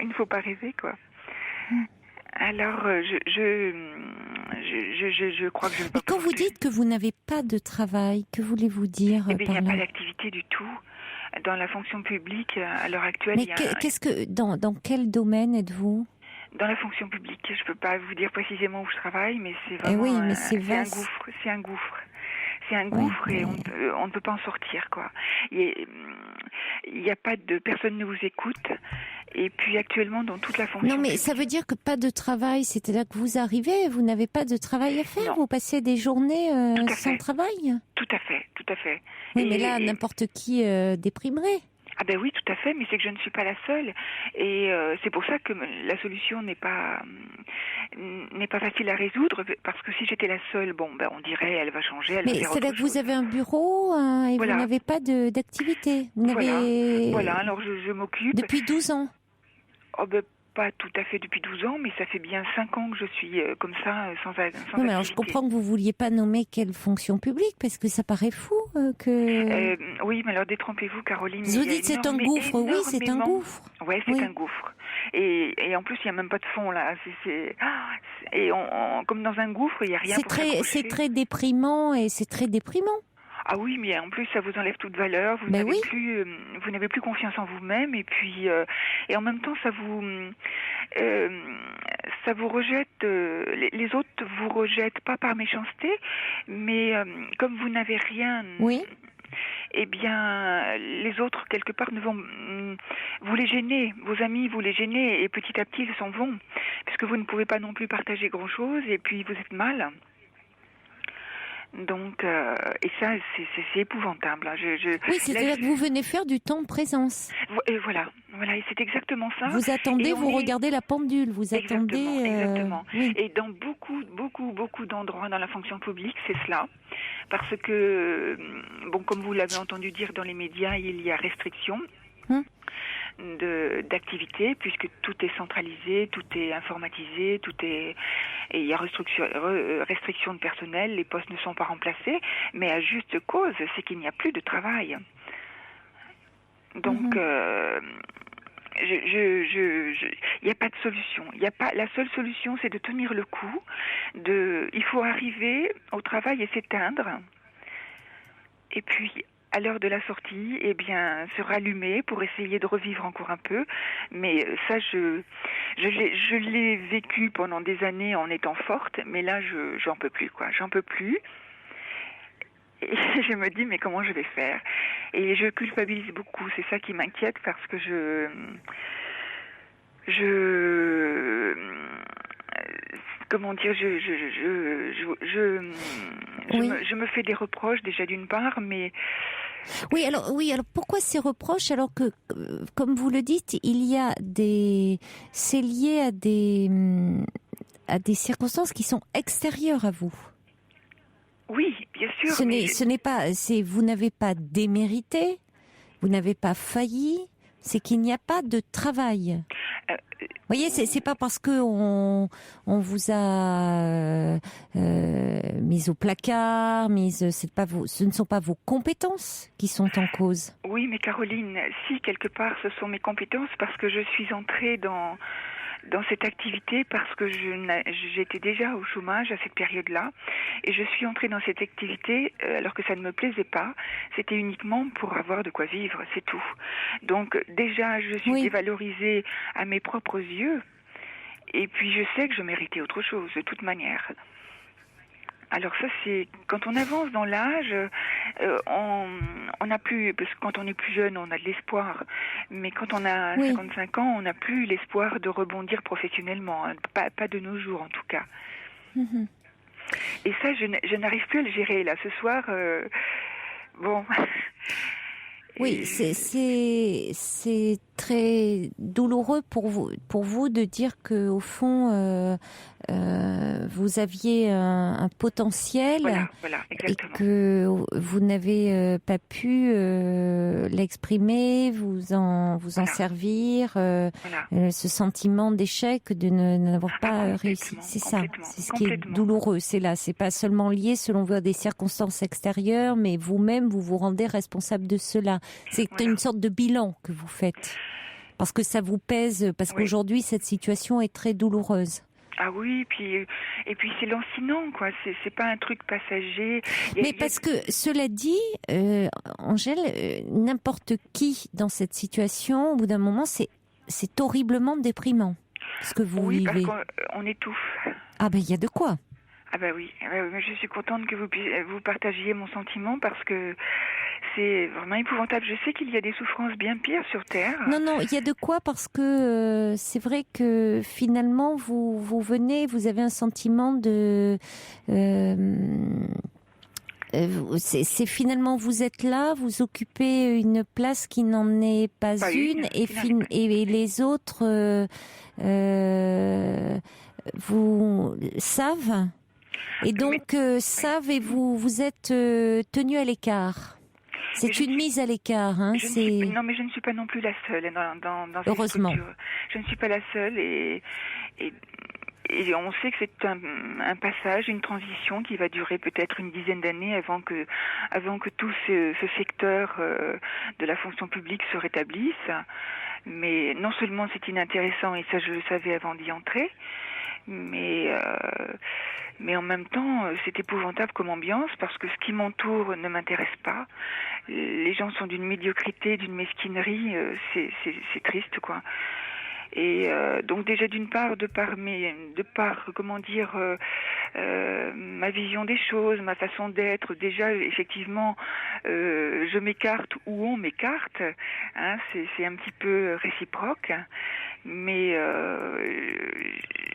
il ne faut pas rêver, quoi. Alors je crois que je ne peux pas. Mais quand vous dites que vous n'avez pas de travail, que voulez-vous dire par là ? Il n'y a pas d'activité du tout. Dans la fonction publique, à l'heure actuelle, Mais dans quel domaine êtes-vous ? Dans la fonction publique, je ne peux pas vous dire précisément où je travaille, mais c'est vraiment c'est un gouffre. C'est un gouffre et on ne peut pas en sortir, quoi. Il n'y a pas de... Personne ne vous écoute. Et puis actuellement, dans toute la fonction... Non, mais ça veut dire que pas de travail, c'est-à-dire que vous arrivez, vous n'avez pas de travail à faire, vous passez des journées sans travail ? Tout à fait. Oui, mais là, n'importe qui déprimerait. Ah ben oui, tout à fait, mais c'est que je ne suis pas la seule. Et c'est pour ça que la solution n'est pas facile à résoudre, parce que si j'étais la seule, on dirait elle va changer, elle va faire autre chose. Mais c'est là que vous avez un bureau et vous n'avez pas d'activité. Voilà, alors je m'occupe. Depuis 12 ans ? Pas tout à fait depuis 12 ans, mais ça fait bien 5 ans que je suis comme ça, sans non, mais alors je comprends que vous ne vouliez pas nommer quelle fonction publique, parce que ça paraît fou que... oui, mais alors détrompez-vous, Caroline. Vous dites c'est un gouffre, oui, c'est un gouffre. Oui, c'est un gouffre. Et en plus, il n'y a même pas de fond, là. Et comme dans un gouffre, il n'y a rien pour s'accrocher. C'est très déprimant et c'est très déprimant. Ah oui, mais en plus ça vous enlève toute valeur, vous n'avez plus confiance en vous-même et puis et en même temps ça vous rejette, les autres vous rejettent pas par méchanceté, mais comme vous n'avez rien. Oui. Eh bien, les autres, quelque part, vous les gênez, vos amis, vous les gênez, et petit à petit, ils s'en vont, puisque vous ne pouvez pas non plus partager grand-chose, et puis vous êtes mal. Donc, et ça, c'est épouvantable. Oui, c'est-à-dire que vous venez faire du temps de présence. Et voilà, et c'est exactement ça. Vous attendez, regardez la pendule, vous attendez... Exactement. Oui. Et dans beaucoup d'endroits dans la fonction publique, c'est cela. Parce que, comme vous l'avez entendu dire dans les médias, il y a restriction d'activité, puisque tout est centralisé, tout est informatisé, et il y a restriction de personnel, les postes ne sont pas remplacés, mais à juste cause, c'est qu'il n'y a plus de travail. Donc, il n'y a pas de solution. La seule solution, c'est de tenir le coup. Il faut arriver au travail et s'éteindre. Et puis, à l'heure de la sortie, se rallumer pour essayer de revivre encore un peu. Mais ça, je l'ai vécu pendant des années en étant forte, mais là, j'en peux plus, quoi. J'en peux plus. Et je me dis, mais comment je vais faire ? Et je culpabilise beaucoup. C'est ça qui m'inquiète parce que comment dire, je me fais des reproches déjà d'une part, mais... Oui, alors pourquoi ces reproches alors que, comme vous le dites, c'est lié à des circonstances qui sont extérieures à vous. Oui, bien sûr. Vous n'avez pas démérité, vous n'avez pas failli, c'est qu'il n'y a pas de travail. Vous voyez, c'est pas parce que on vous a mis au placard, ce ne sont pas vos compétences qui sont en cause. Oui, mais Caroline, si quelque part ce sont mes compétences, parce que je suis entrée dans cette activité parce que j'étais déjà au chômage à cette période-là et je suis entrée dans cette activité alors que ça ne me plaisait pas. C'était uniquement pour avoir de quoi vivre, c'est tout. Donc déjà, je suis dévalorisée à mes propres yeux et puis je sais que je méritais autre chose de toute manière. Alors ça, c'est quand on avance dans l'âge, on n'a plus, parce que quand on est plus jeune, on a de l'espoir, mais quand on a 55 ans, on n'a plus l'espoir de rebondir professionnellement, hein. Pas de nos jours en tout cas. Mhm. Et ça, je n'arrive plus à le gérer là. Ce soir, bon. Oui, c'est très douloureux pour vous de dire que au fond vous aviez un potentiel voilà, et que vous n'avez pas pu l'exprimer, vous en servir, ce sentiment d'échec de n'avoir pas réussi. C'est ça, c'est ce qui est douloureux. C'est là, c'est pas seulement lié selon vous à des circonstances extérieures, mais vous-même vous vous rendez responsable de cela. C'est une sorte de bilan que vous faites. Parce que ça vous pèse, parce qu'aujourd'hui, cette situation est très douloureuse. Ah oui, et puis c'est lancinant, quoi. C'est pas un truc passager. Mais parce que, cela dit, Angèle, n'importe qui dans cette situation, au bout d'un moment, c'est horriblement déprimant, ce que vous vivez. Oui, parce qu'on étouffe. Ah ben, il y a de quoi. Ah bah oui, je suis contente que vous partagiez mon sentiment parce que c'est vraiment épouvantable. Je sais qu'il y a des souffrances bien pires sur Terre. Non, il y a de quoi parce que c'est vrai que finalement vous avez un sentiment de... c'est finalement vous êtes là, vous occupez une place qui n'en est pas une et les autres vous savent. Et donc, savent et vous êtes tenu à l'écart. C'est une mise à l'écart. Hein, non, mais je ne suis pas non plus la seule dans cette heureusement. structure. Je ne suis pas la seule et on sait que c'est un passage, une transition qui va durer peut-être une dizaine d'années avant que tout ce secteur de la fonction publique se rétablisse. Mais non seulement c'est inintéressant, et ça je le savais avant d'y entrer, mais en même temps, c'est épouvantable comme ambiance parce que ce qui m'entoure ne m'intéresse pas. Les gens sont d'une médiocrité, d'une mesquinerie, c'est triste, quoi. Et donc déjà d'une part, de par ma vision des choses, ma façon d'être, déjà effectivement, je m'écarte ou on m'écarte, hein, c'est un petit peu réciproque. Mais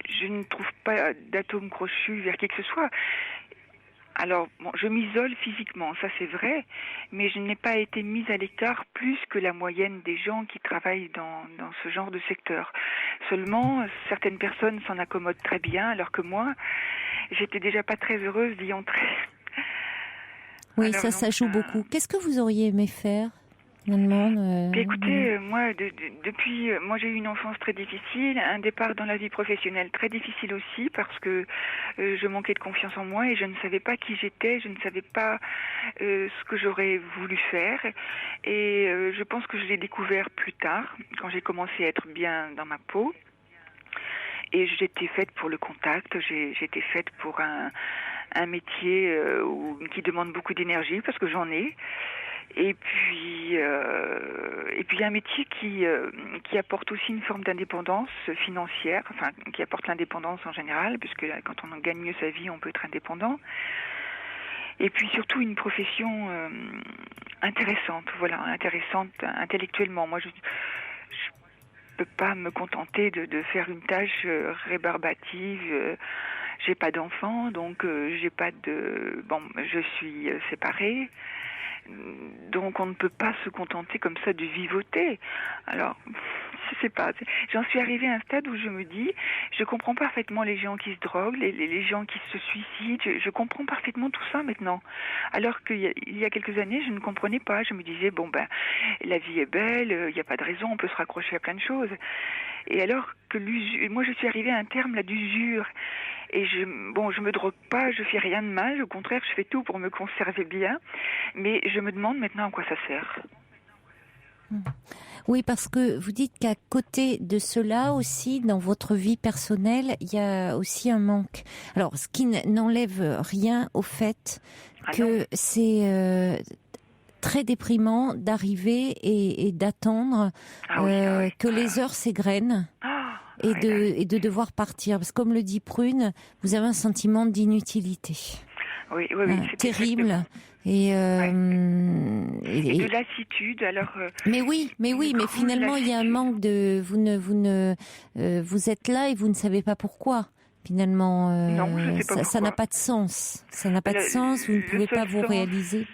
je ne trouve pas d'atome crochu vers qui que ce soit. Alors, bon, je m'isole physiquement, ça c'est vrai, mais je n'ai pas été mise à l'écart plus que la moyenne des gens qui travaillent dans ce genre de secteur. Seulement, certaines personnes s'en accommodent très bien, alors que moi, j'étais déjà pas très heureuse d'y entrer. Oui, alors, ça joue beaucoup. Qu'est-ce que vous auriez aimé faire ? Écoutez, moi, moi j'ai eu une enfance très difficile, un départ dans la vie professionnelle très difficile aussi parce que je manquais de confiance en moi et je ne savais pas qui j'étais, je ne savais pas ce que j'aurais voulu faire et je pense que je l'ai découvert plus tard quand j'ai commencé à être bien dans ma peau et j'étais faite pour le contact, j'étais faite pour un métier qui demande beaucoup d'énergie parce que j'en ai. Et puis un métier qui apporte aussi une forme d'indépendance financière, enfin qui apporte l'indépendance en général, puisque quand on gagne mieux sa vie, on peut être indépendant. Et puis surtout une profession intéressante intellectuellement. Moi, je peux pas me contenter de faire une tâche rébarbative. J'ai pas d'enfant, donc je suis séparée. Donc on ne peut pas se contenter comme ça de vivoter. Alors, je sais pas. J'en suis arrivée à un stade où je me dis, je comprends parfaitement les gens qui se droguent, les gens qui se suicident. Je comprends parfaitement tout ça maintenant. Alors qu'il y a quelques années, je ne comprenais pas. Je me disais, la vie est belle, il n'y a pas de raison, on peut se raccrocher à plein de choses. Et alors que moi je suis arrivée à un terme là d'usure. Et je me drogue pas, je fais rien de mal, au contraire, je fais tout pour me conserver bien. Mais je me demande maintenant à quoi ça sert. Oui, parce que vous dites qu'à côté de cela aussi, dans votre vie personnelle, il y a aussi un manque. Alors, ce qui n'enlève rien au fait que c'est très déprimant d'arriver et d'attendre que les heures s'égrènent. Et de devoir partir. Parce que comme le dit Prune, vous avez un sentiment d'inutilité. Oui, c'était terrible. Et de lassitude. Alors. Mais finalement, il y a un manque de. Vous êtes là et vous ne savez pas pourquoi. Finalement, non, je sais pas pourquoi. Ça n'a pas de sens. Ça n'a pas de sens. Vous ne pouvez pas vous réaliser.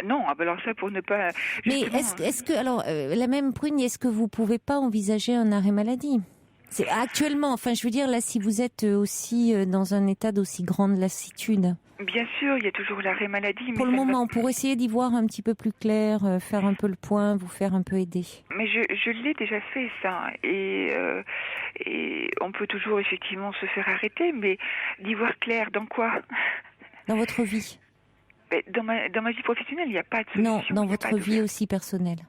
Non, alors ça pour ne pas. Mais est-ce que alors la même Prune, est-ce que vous pouvez pas envisager un arrêt maladie? C'est actuellement, enfin, je veux dire là, si vous êtes aussi dans un état d'aussi grande lassitude. Bien sûr, il y a toujours l'arrêt maladie. Pour le moment, pour essayer d'y voir un petit peu plus clair, faire un peu le point, vous faire un peu aider. Mais je l'ai déjà fait, ça. Et on peut toujours effectivement se faire arrêter, mais d'y voir clair, dans quoi? Dans votre vie. Dans ma vie professionnelle, il n'y a pas de solution. Non, dans votre vie aussi personnelle.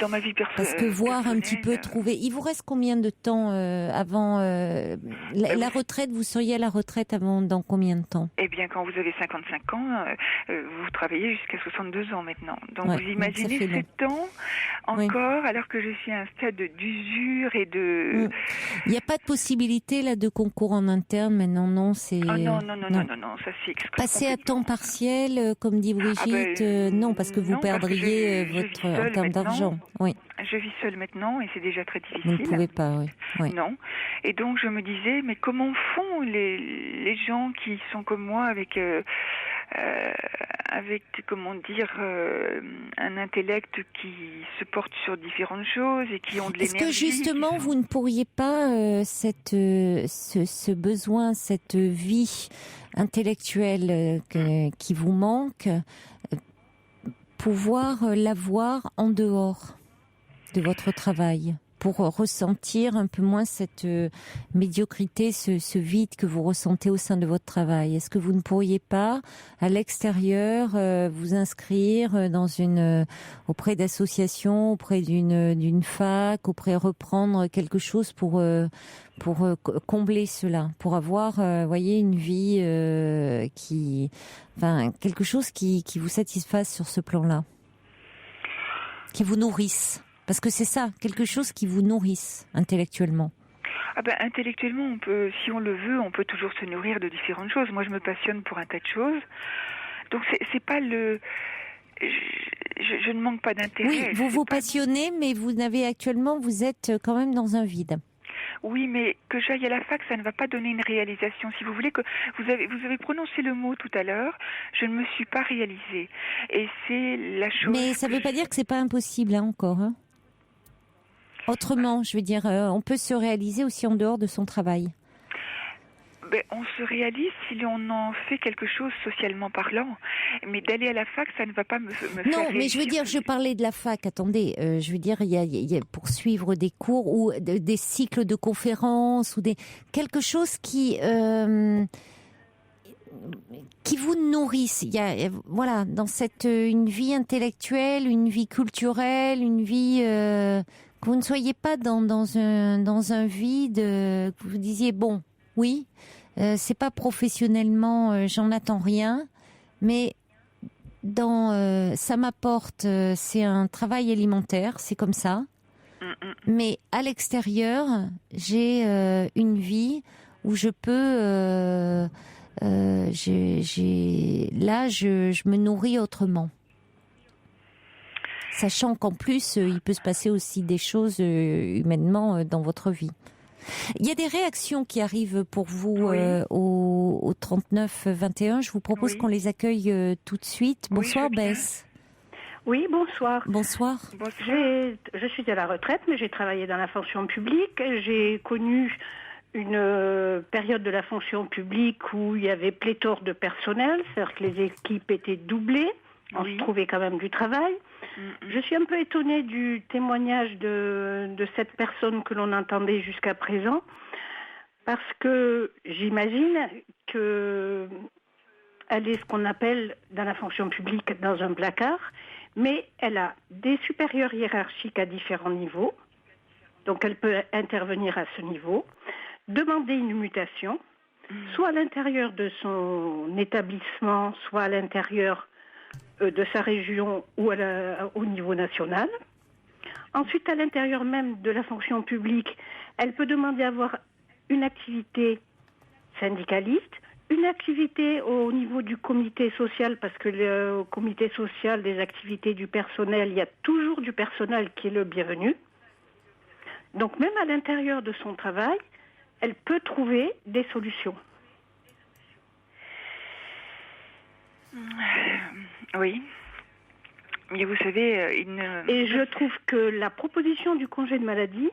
Dans ma vie personnelle. Parce que voir un petit peu, trouver. Il vous reste combien de temps avant la retraite? Vous seriez à la retraite dans combien de temps? Eh bien, quand vous avez 55 ans, vous travaillez jusqu'à 62 ans maintenant. Donc vous imaginez 7 ans encore, alors que je suis à un stade d'usure et de. Il n'y a pas de possibilité là de concours en interne maintenant, non? C'est. Oh non, ça c'est exclu. Passer à temps partiel, comme dit Brigitte, non, parce que vous perdriez votre en termes d'argent. Oui. Je vis seule maintenant et c'est déjà très difficile. Vous ne pouvez pas, oui. Non. Et donc je me disais, mais comment font les gens qui sont comme moi avec comment dire, un intellect qui se porte sur différentes choses et qui ont de l'énergie. Est-ce que justement vous ne pourriez pas ce besoin, cette vie intellectuelle qui vous manque, pouvoir l'avoir en dehors de votre travail, pour ressentir un peu moins cette médiocrité, ce vide que vous ressentez au sein de votre travail? Est-ce que vous ne pourriez pas, à l'extérieur, vous inscrire auprès d'associations, auprès d'une fac, reprendre quelque chose pour combler cela, pour avoir, voyez, une vie quelque chose qui vous satisfasse sur ce plan-là, qui vous nourrisse? Parce que c'est ça, quelque chose qui vous nourrisse intellectuellement. Intellectuellement, on peut, si on le veut, on peut toujours se nourrir de différentes choses. Moi, je me passionne pour un tas de choses. Donc, c'est pas le... Je ne manque pas d'intérêt. Oui, vous vous passionnez, mais vous êtes quand même dans un vide. Oui, mais que j'aille à la fac, ça ne va pas donner une réalisation. Si vous voulez, que vous avez prononcé le mot tout à l'heure, je ne me suis pas réalisée. Et c'est la chose... Mais ça ne veut pas dire que c'est pas impossible, encore. Hein. Autrement, je veux dire, on peut se réaliser aussi en dehors de son travail. On se réalise si on en fait quelque chose socialement parlant. Mais d'aller à la fac, ça ne va pas me faire Non, mais je veux dire, je parlais de la fac. Attendez, je veux dire, il y a pour suivre des cours ou des cycles de conférences ou quelque chose qui vous nourrisse. Il y a, voilà, dans une vie intellectuelle, une vie culturelle, une vie que vous ne soyez pas dans un vide, que vous disiez bon, oui. C'est pas professionnellement, j'en attends rien, mais ça m'apporte, c'est un travail alimentaire, c'est comme ça. Mais à l'extérieur, j'ai une vie où je peux, je me nourris autrement. Sachant qu'en plus, il peut se passer aussi des choses humainement dans votre vie. Il y a des réactions qui arrivent pour vous au 39-21. Je vous propose qu'on les accueille tout de suite. Bonsoir Bess. Oui, bonsoir. Bonsoir. Je suis à la retraite, mais j'ai travaillé dans la fonction publique. J'ai connu une période de la fonction publique où il y avait pléthore de personnel, c'est-à-dire que les équipes étaient doublées. On se trouvait quand même du travail. Je suis un peu étonnée du témoignage de cette personne que l'on entendait jusqu'à présent, parce que j'imagine qu'elle est ce qu'on appelle dans la fonction publique dans un placard, mais elle a des supérieurs hiérarchiques à différents niveaux, donc elle peut intervenir à ce niveau, demander une mutation, soit à l'intérieur de son établissement, soit à l'intérieur de sa région ou au niveau national. Ensuite, à l'intérieur même de la fonction publique, elle peut demander à avoir une activité syndicaliste, une activité au niveau du comité social, parce que le comité social des activités du personnel, il y a toujours du personnel qui est le bienvenu. Donc même à l'intérieur de son travail, elle peut trouver des solutions. Oui. Mais vous savez, Et je trouve que la proposition du congé de maladie,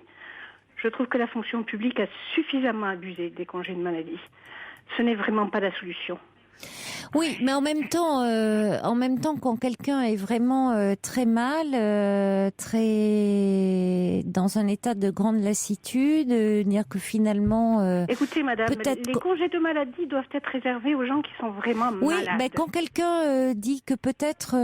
je trouve que la fonction publique a suffisamment abusé des congés de maladie. Ce n'est vraiment pas la solution. Oui, mais en même temps, quand quelqu'un est vraiment très mal, très dans un état de grande lassitude, dire que finalement, écoutez, madame, les congés de maladie doivent être réservés aux gens qui sont vraiment malades. Oui, ben quand quelqu'un dit que peut-être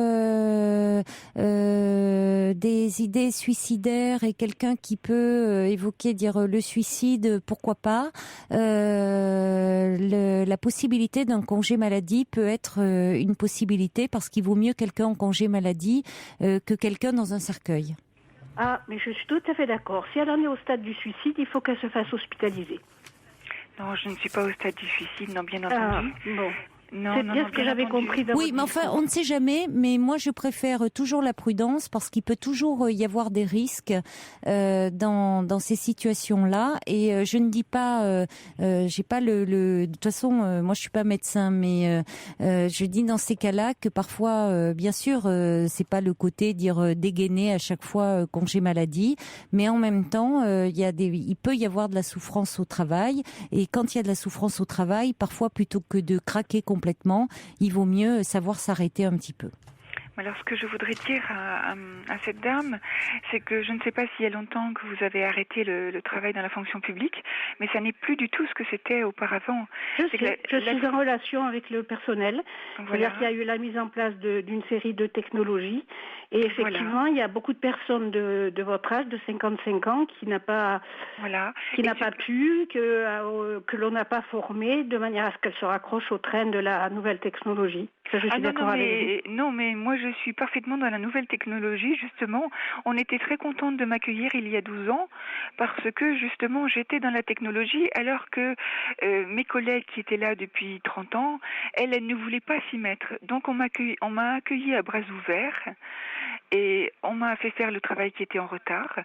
des idées suicidaires et quelqu'un qui peut évoquer, dire le suicide, pourquoi pas, la possibilité d'un congé maladie peut être une possibilité parce qu'il vaut mieux quelqu'un en congé maladie que quelqu'un dans un cercueil. Ah, mais je suis tout à fait d'accord. Si elle en est au stade du suicide, il faut qu'elle se fasse hospitaliser. Non, je ne suis pas au stade du suicide, non, bien entendu. Bon. Non, c'est bien ce que j'avais compris. Oui, mais enfin, on ne sait jamais. Mais moi, je préfère toujours la prudence parce qu'il peut toujours y avoir des risques dans ces situations-là. Et je ne dis pas, j'ai pas de toute façon, moi, je suis pas médecin, mais je dis dans ces cas-là que parfois, bien sûr, c'est pas le côté dire dégainer à chaque fois congé maladie, mais en même temps, il peut y avoir de la souffrance au travail. Et quand il y a de la souffrance au travail, parfois plutôt que de craquer complètement, il vaut mieux savoir s'arrêter un petit peu. Alors, ce que je voudrais dire à cette dame, c'est que je ne sais pas s'il y a longtemps que vous avez arrêté le travail dans la fonction publique, mais ça n'est plus du tout ce que c'était auparavant. Je suis en relation avec le personnel. Voilà. C'est-à-dire qu'il y a eu la mise en place d'une série de technologies. Et effectivement, il y a beaucoup de personnes de votre âge, de 55 ans, qui n'a pas pu, que l'on n'a pas formé de manière à ce qu'elle se raccroche au train de la nouvelle technologie. Ça, je suis d'accord avec vous. Non, mais moi, je suis parfaitement dans la nouvelle technologie. Justement, on était très contente de m'accueillir il y a 12 ans parce que, justement, j'étais dans la technologie alors que mes collègues qui étaient là depuis 30 ans, elles ne voulaient pas s'y mettre. Donc, on m'a accueilli à bras ouverts et on m'a fait faire le travail qui était en retard.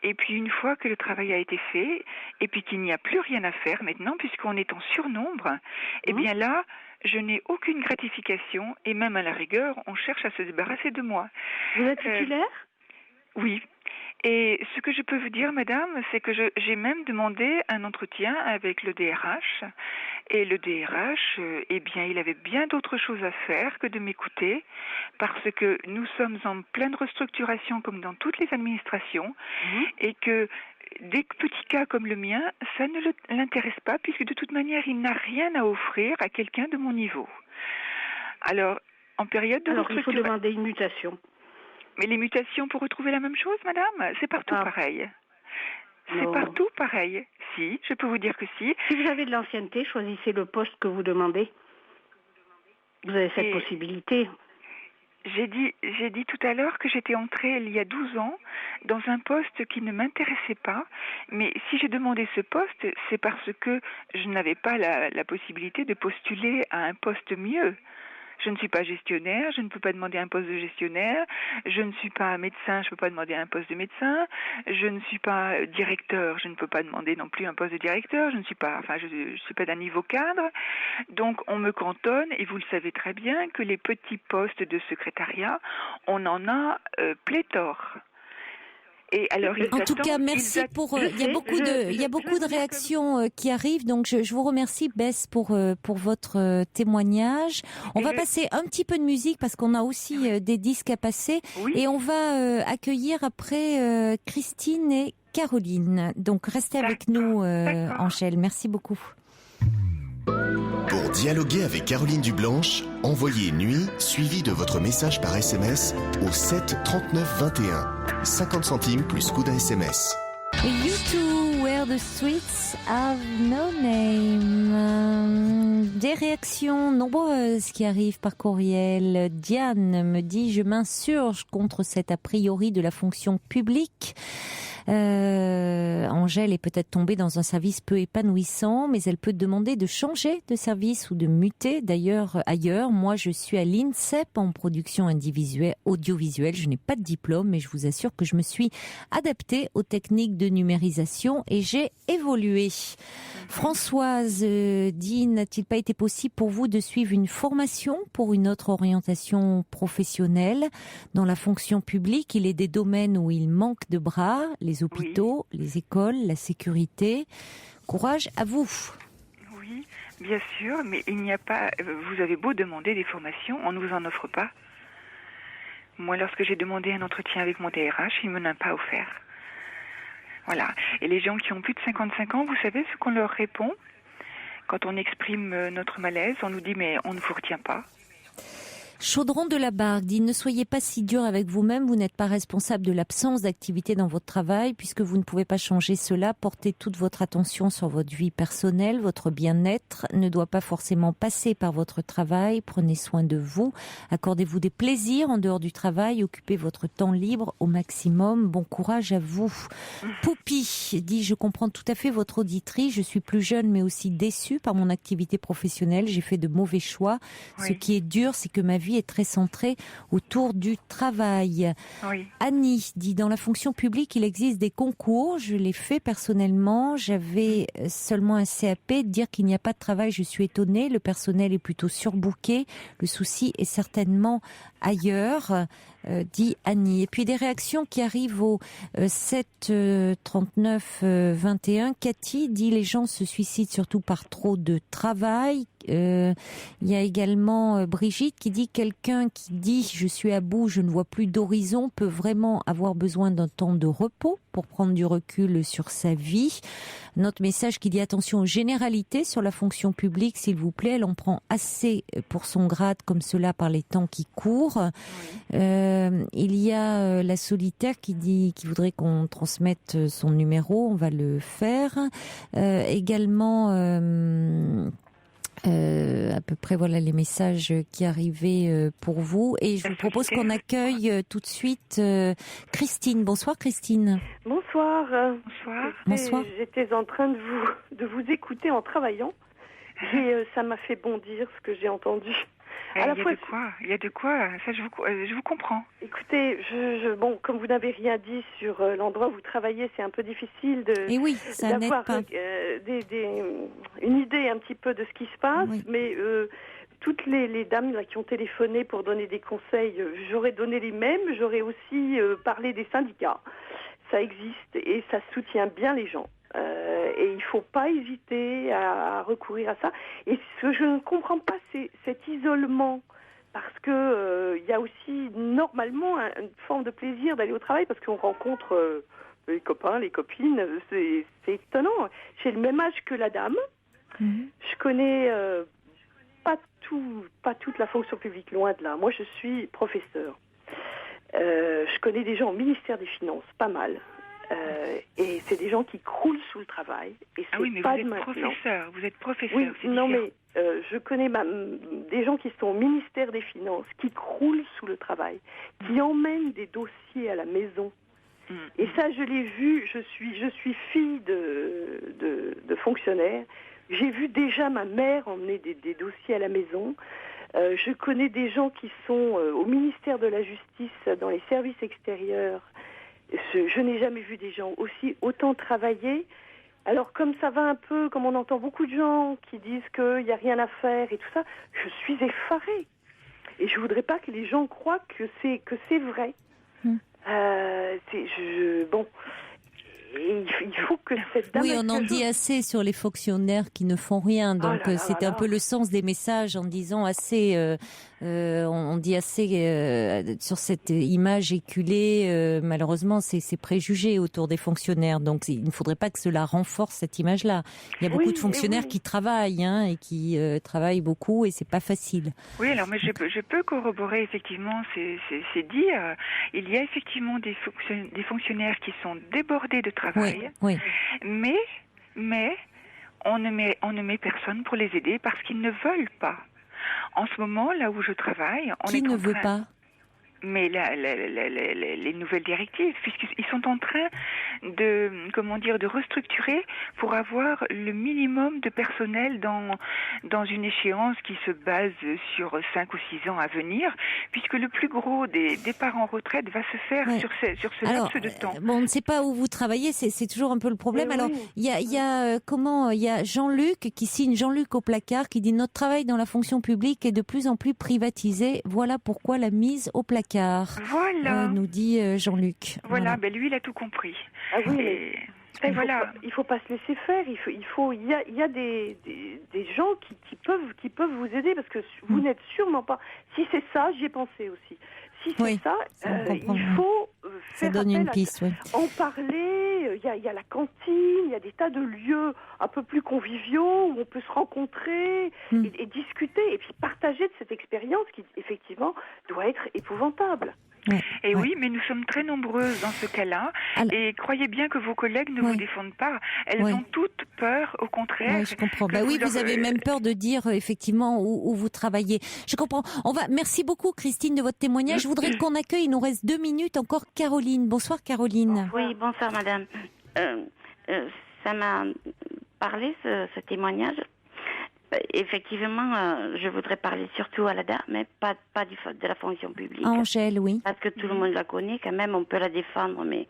Et puis une fois que le travail a été fait, et puis qu'il n'y a plus rien à faire maintenant, puisqu'on est en surnombre, eh bien là, je n'ai aucune gratification, et même à la rigueur, on cherche à se débarrasser de moi. Vous êtes titulaire ? Oui. Et ce que je peux vous dire, madame, c'est que j'ai même demandé un entretien avec le DRH. Et le DRH, eh bien, il avait bien d'autres choses à faire que de m'écouter, parce que nous sommes en pleine restructuration comme dans toutes les administrations, et que des petits cas comme le mien, ça ne l'intéresse pas, puisque de toute manière, il n'a rien à offrir à quelqu'un de mon niveau. Alors, en période de restructuration... il faut demander une mutation. Mais les mutations pour retrouver la même chose, madame, c'est partout pareil. C'est partout pareil. Si, je peux vous dire que si. Si vous avez de l'ancienneté, choisissez le poste que vous demandez. Vous avez cette possibilité. J'ai dit tout à l'heure que j'étais entrée il y a 12 ans dans un poste qui ne m'intéressait pas. Mais si j'ai demandé ce poste, c'est parce que je n'avais pas la possibilité de postuler à un poste mieux. Je ne suis pas gestionnaire, je ne peux pas demander un poste de gestionnaire, je ne suis pas médecin, je ne peux pas demander un poste de médecin, je ne suis pas directeur, je ne peux pas demander non plus un poste de directeur, je ne suis pas d'un niveau cadre. Donc on me cantonne, et vous le savez très bien que les petits postes de secrétariat, on en a pléthore. Et alors, en tout cas, merci pour. Il y a beaucoup de réactions qui arrivent, donc je vous remercie, Bess, pour votre témoignage. On va passer un petit peu de musique parce qu'on a aussi des disques à passer, et on va accueillir après Christine et Caroline. Donc restez avec nous, Angèle. Merci beaucoup. Pour dialoguer avec Caroline Dublanche, envoyez nuit suivi de votre message par SMS au 7 39 21. 50 centimes plus coût d'un SMS. U2, Where the Streets Have No Name. Des réactions nombreuses qui arrivent par courriel. Diane me dit « Je m'insurge contre cet a priori de la fonction publique ». Angèle est peut-être tombée dans un service peu épanouissant, mais elle peut demander de changer de service ou de muter d'ailleurs ailleurs. Moi, je suis à l'INSEP en production audiovisuelle. Je n'ai pas de diplôme, mais je vous assure que je me suis adaptée aux techniques de numérisation et j'ai évolué. Françoise dit, n'a-t-il pas été possible pour vous de suivre une formation pour une autre orientation professionnelle dans la fonction publique? Il est des domaines où il manque de bras, les hôpitaux, les écoles, la sécurité. Courage à vous. Oui, bien sûr, mais il n'y a pas... Vous avez beau demander des formations, on ne vous en offre pas. Moi, lorsque j'ai demandé un entretien avec mon DRH, il ne me l'a pas offert. Voilà. Et les gens qui ont plus de 55 ans, vous savez ce qu'on leur répond? Quand on exprime notre malaise, on nous dit « mais on ne vous retient pas ». Chaudron de la Barque dit, ne soyez pas si dur avec vous-même, vous n'êtes pas responsable de l'absence d'activité dans votre travail, puisque vous ne pouvez pas changer cela. Portez toute votre attention sur votre vie personnelle, votre bien-être ne doit pas forcément passer par votre travail. Prenez soin de vous, accordez-vous des plaisirs en dehors du travail, occupez votre temps libre au maximum. Bon courage à vous. Poupi dit, je comprends tout à fait votre auditrice, je suis plus jeune mais aussi déçue par mon activité professionnelle, j'ai fait de mauvais choix. Oui. Ce qui est dur, c'est que ma vie est très centrée autour du travail. Oui. Annie dit, dans la fonction publique, il existe des concours. Je l'ai fait personnellement. J'avais seulement un CAP. Dire qu'il n'y a pas de travail, je suis étonnée. Le personnel est plutôt surbooké. Le souci est certainement ailleurs, dit Annie. Et puis des réactions qui arrivent au 7 39 21. Cathy dit, les gens se suicident surtout par trop de travail. Il y a également Brigitte qui dit, quelqu'un qui dit je suis à bout, je ne vois plus d'horizon, peut vraiment avoir besoin d'un temps de repos pour prendre du recul sur sa vie. Notre message qui dit, attention aux généralités sur la fonction publique, s'il vous plaît, elle en prend assez pour son grade comme cela par les temps qui courent. Il y a la solitaire qui dit qu'il voudrait qu'on transmette son numéro, on va le faire. Également à peu près voilà les messages qui arrivaient pour vous, et je vous propose qu'on accueille tout de suite Christine. Bonsoir Christine. Bonsoir. Bonsoir. Bonsoir. J'étais en train de vous écouter en travaillant et ça m'a fait bondir ce que j'ai entendu. Il y a de quoi, ça je vous comprends. Écoutez, bon, comme vous n'avez rien dit sur l'endroit où vous travaillez, c'est un peu difficile d'avoir une idée un petit peu de ce qui se passe, oui. Mais toutes les dames là, qui ont téléphoné pour donner des conseils, j'aurais donné les mêmes, j'aurais aussi parlé des syndicats. Ça existe et ça soutient bien les gens. Et il ne faut pas hésiter à recourir à ça. Et ce que je ne comprends pas, c'est cet isolement. Parce que y a aussi normalement une forme de plaisir d'aller au travail, parce qu'on rencontre les copains, les copines. C'est étonnant. J'ai le même âge que la dame. Mmh. Je connais pas toute la fonction publique, loin de là. Moi, je suis professeur. Je connais des gens au ministère des Finances, pas mal. Et c'est des gens qui croulent sous le travail. Et c'est oui, mais pas vous êtes professeur. Oui, non, mais je connais des gens qui sont au ministère des Finances, qui croulent sous le travail, qui emmènent des dossiers à la maison. Et ça, je l'ai vu. Je suis fille de fonctionnaire. J'ai vu déjà ma mère emmener des dossiers à la maison. Je connais des gens qui sont au ministère de la Justice, dans les services extérieurs. Je n'ai jamais vu des gens autant travailler. Alors comme ça va un peu, comme on entend beaucoup de gens qui disent qu'il n'y a rien à faire et tout ça, je suis effarée. Et je voudrais pas que les gens croient que c'est vrai. Bon. Et il faut que cette dame... Oui, on en dit assez sur les fonctionnaires qui ne font rien. Donc c'est un peu le sens des messages en disant assez... on dit assez sur cette image éculée. Malheureusement, c'est préjugé autour des fonctionnaires. Donc il ne faudrait pas que cela renforce cette image-là. Il y a beaucoup de fonctionnaires qui travaillent et qui travaillent beaucoup, et c'est pas facile. Oui, alors mais je peux corroborer effectivement ces dires. Il y a effectivement des fonctionnaires qui sont débordés de travail, oui. Mais on ne met personne pour les aider parce qu'ils ne veulent pas. En ce moment, là où je travaille, Qui ne veut pas ? mais les nouvelles directives, puisqu'ils sont en train de restructurer pour avoir le minimum de personnel dans une échéance qui se base sur 5 ou 6 ans à venir, puisque le plus gros des départs en retraite va se faire sur ce laps de temps. On ne sait pas où vous travaillez, c'est toujours un peu le problème. Mais alors, il y a Jean-Luc qui signe Jean-Luc au placard qui dit notre travail dans la fonction publique est de plus en plus privatisé. Voilà pourquoi la mise au placard. Voilà. Nous dit Jean-Luc. Voilà. Ben lui il a tout compris. Ah oui. Et voilà. Il faut pas se laisser faire. Il y a des gens qui peuvent vous aider parce que vous n'êtes sûrement pas. Si c'est ça, j'y ai pensé aussi. Si c'est ça, il faut faire donne appel une piste, en parler. Il y a la cantine, il y a des tas de lieux un peu plus conviviaux où on peut se rencontrer et discuter et puis partager de cette expérience qui effectivement doit être épouvantable. Et oui, mais nous sommes très nombreuses dans ce cas-là. Et croyez bien que vos collègues ne vous défendent pas. Elles ont toutes peur, au contraire. Je comprends. Vous avez même peur de dire effectivement où vous travaillez. Je comprends. Merci beaucoup, Christine, de votre témoignage. Je voudrais qu'on accueille, il nous reste 2 minutes encore, Caroline. Bonsoir, Caroline. Oui, bonsoir, madame. Ça m'a parlé, ce témoignage. Effectivement, je voudrais parler surtout à la dame, mais pas de la fonction publique. Angèle, oui. Parce que tout le monde la connaît, quand même, on peut la défendre, mais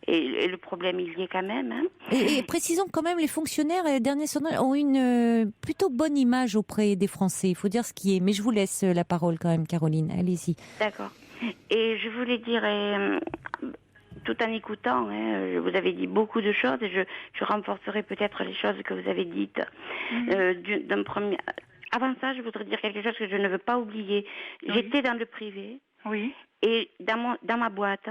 et le problème, il y est quand même. Hein. Et précisons quand même, les fonctionnaires et les derniers sondages ont une plutôt bonne image auprès des Français, il faut dire ce qui est. Mais je vous laisse la parole quand même, Caroline, allez-y. D'accord. Et je voulais dire... tout en écoutant, vous avez dit beaucoup de choses et je renforcerai peut-être les choses que vous avez dites. D'un premier... Avant ça, je voudrais dire quelque chose que je ne veux pas oublier. Oui. J'étais dans le privé et dans ma boîte,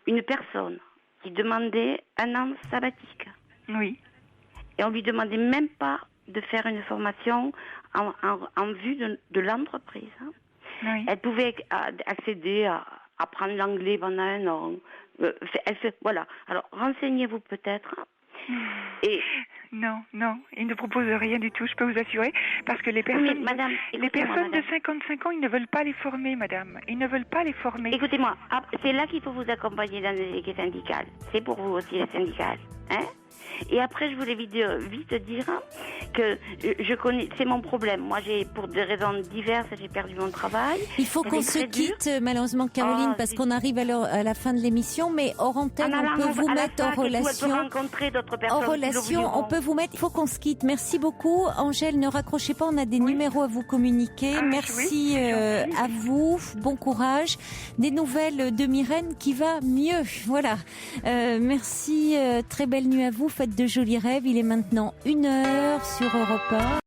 une personne qui demandait un an sabbatique. Oui. Et on lui demandait même pas de faire une formation en vue de l'entreprise. Oui. Elle pouvait accéder à apprendre l'anglais pendant un an. Voilà. Alors, renseignez-vous peut-être. Et non, ils ne proposent rien du tout, je peux vous assurer, parce que les personnes, madame, de 55 ans, ils ne veulent pas les former, madame. Ils ne veulent pas les former. Écoutez-moi, c'est là qu'il faut vous accompagner dans les équipes syndicales. C'est pour vous aussi, les syndicales. Et après, je voulais vite dire que je connais, c'est mon problème. Moi, pour des raisons diverses, j'ai perdu mon travail. Il faut qu'on se quitte, malheureusement, Caroline, parce qu'on arrive à la fin de l'émission, mais hors antenne, on peut vous mettre en relation. On peut vous mettre. Il faut qu'on se quitte. Merci beaucoup, Angèle. Ne raccrochez pas, on a des numéros à vous communiquer. Merci à vous. Bon courage. Des nouvelles de Myrène qui va mieux. Voilà. Merci. Très belle nuit à vous. Faites de jolis rêves. Il est maintenant 1h sur Europe 1.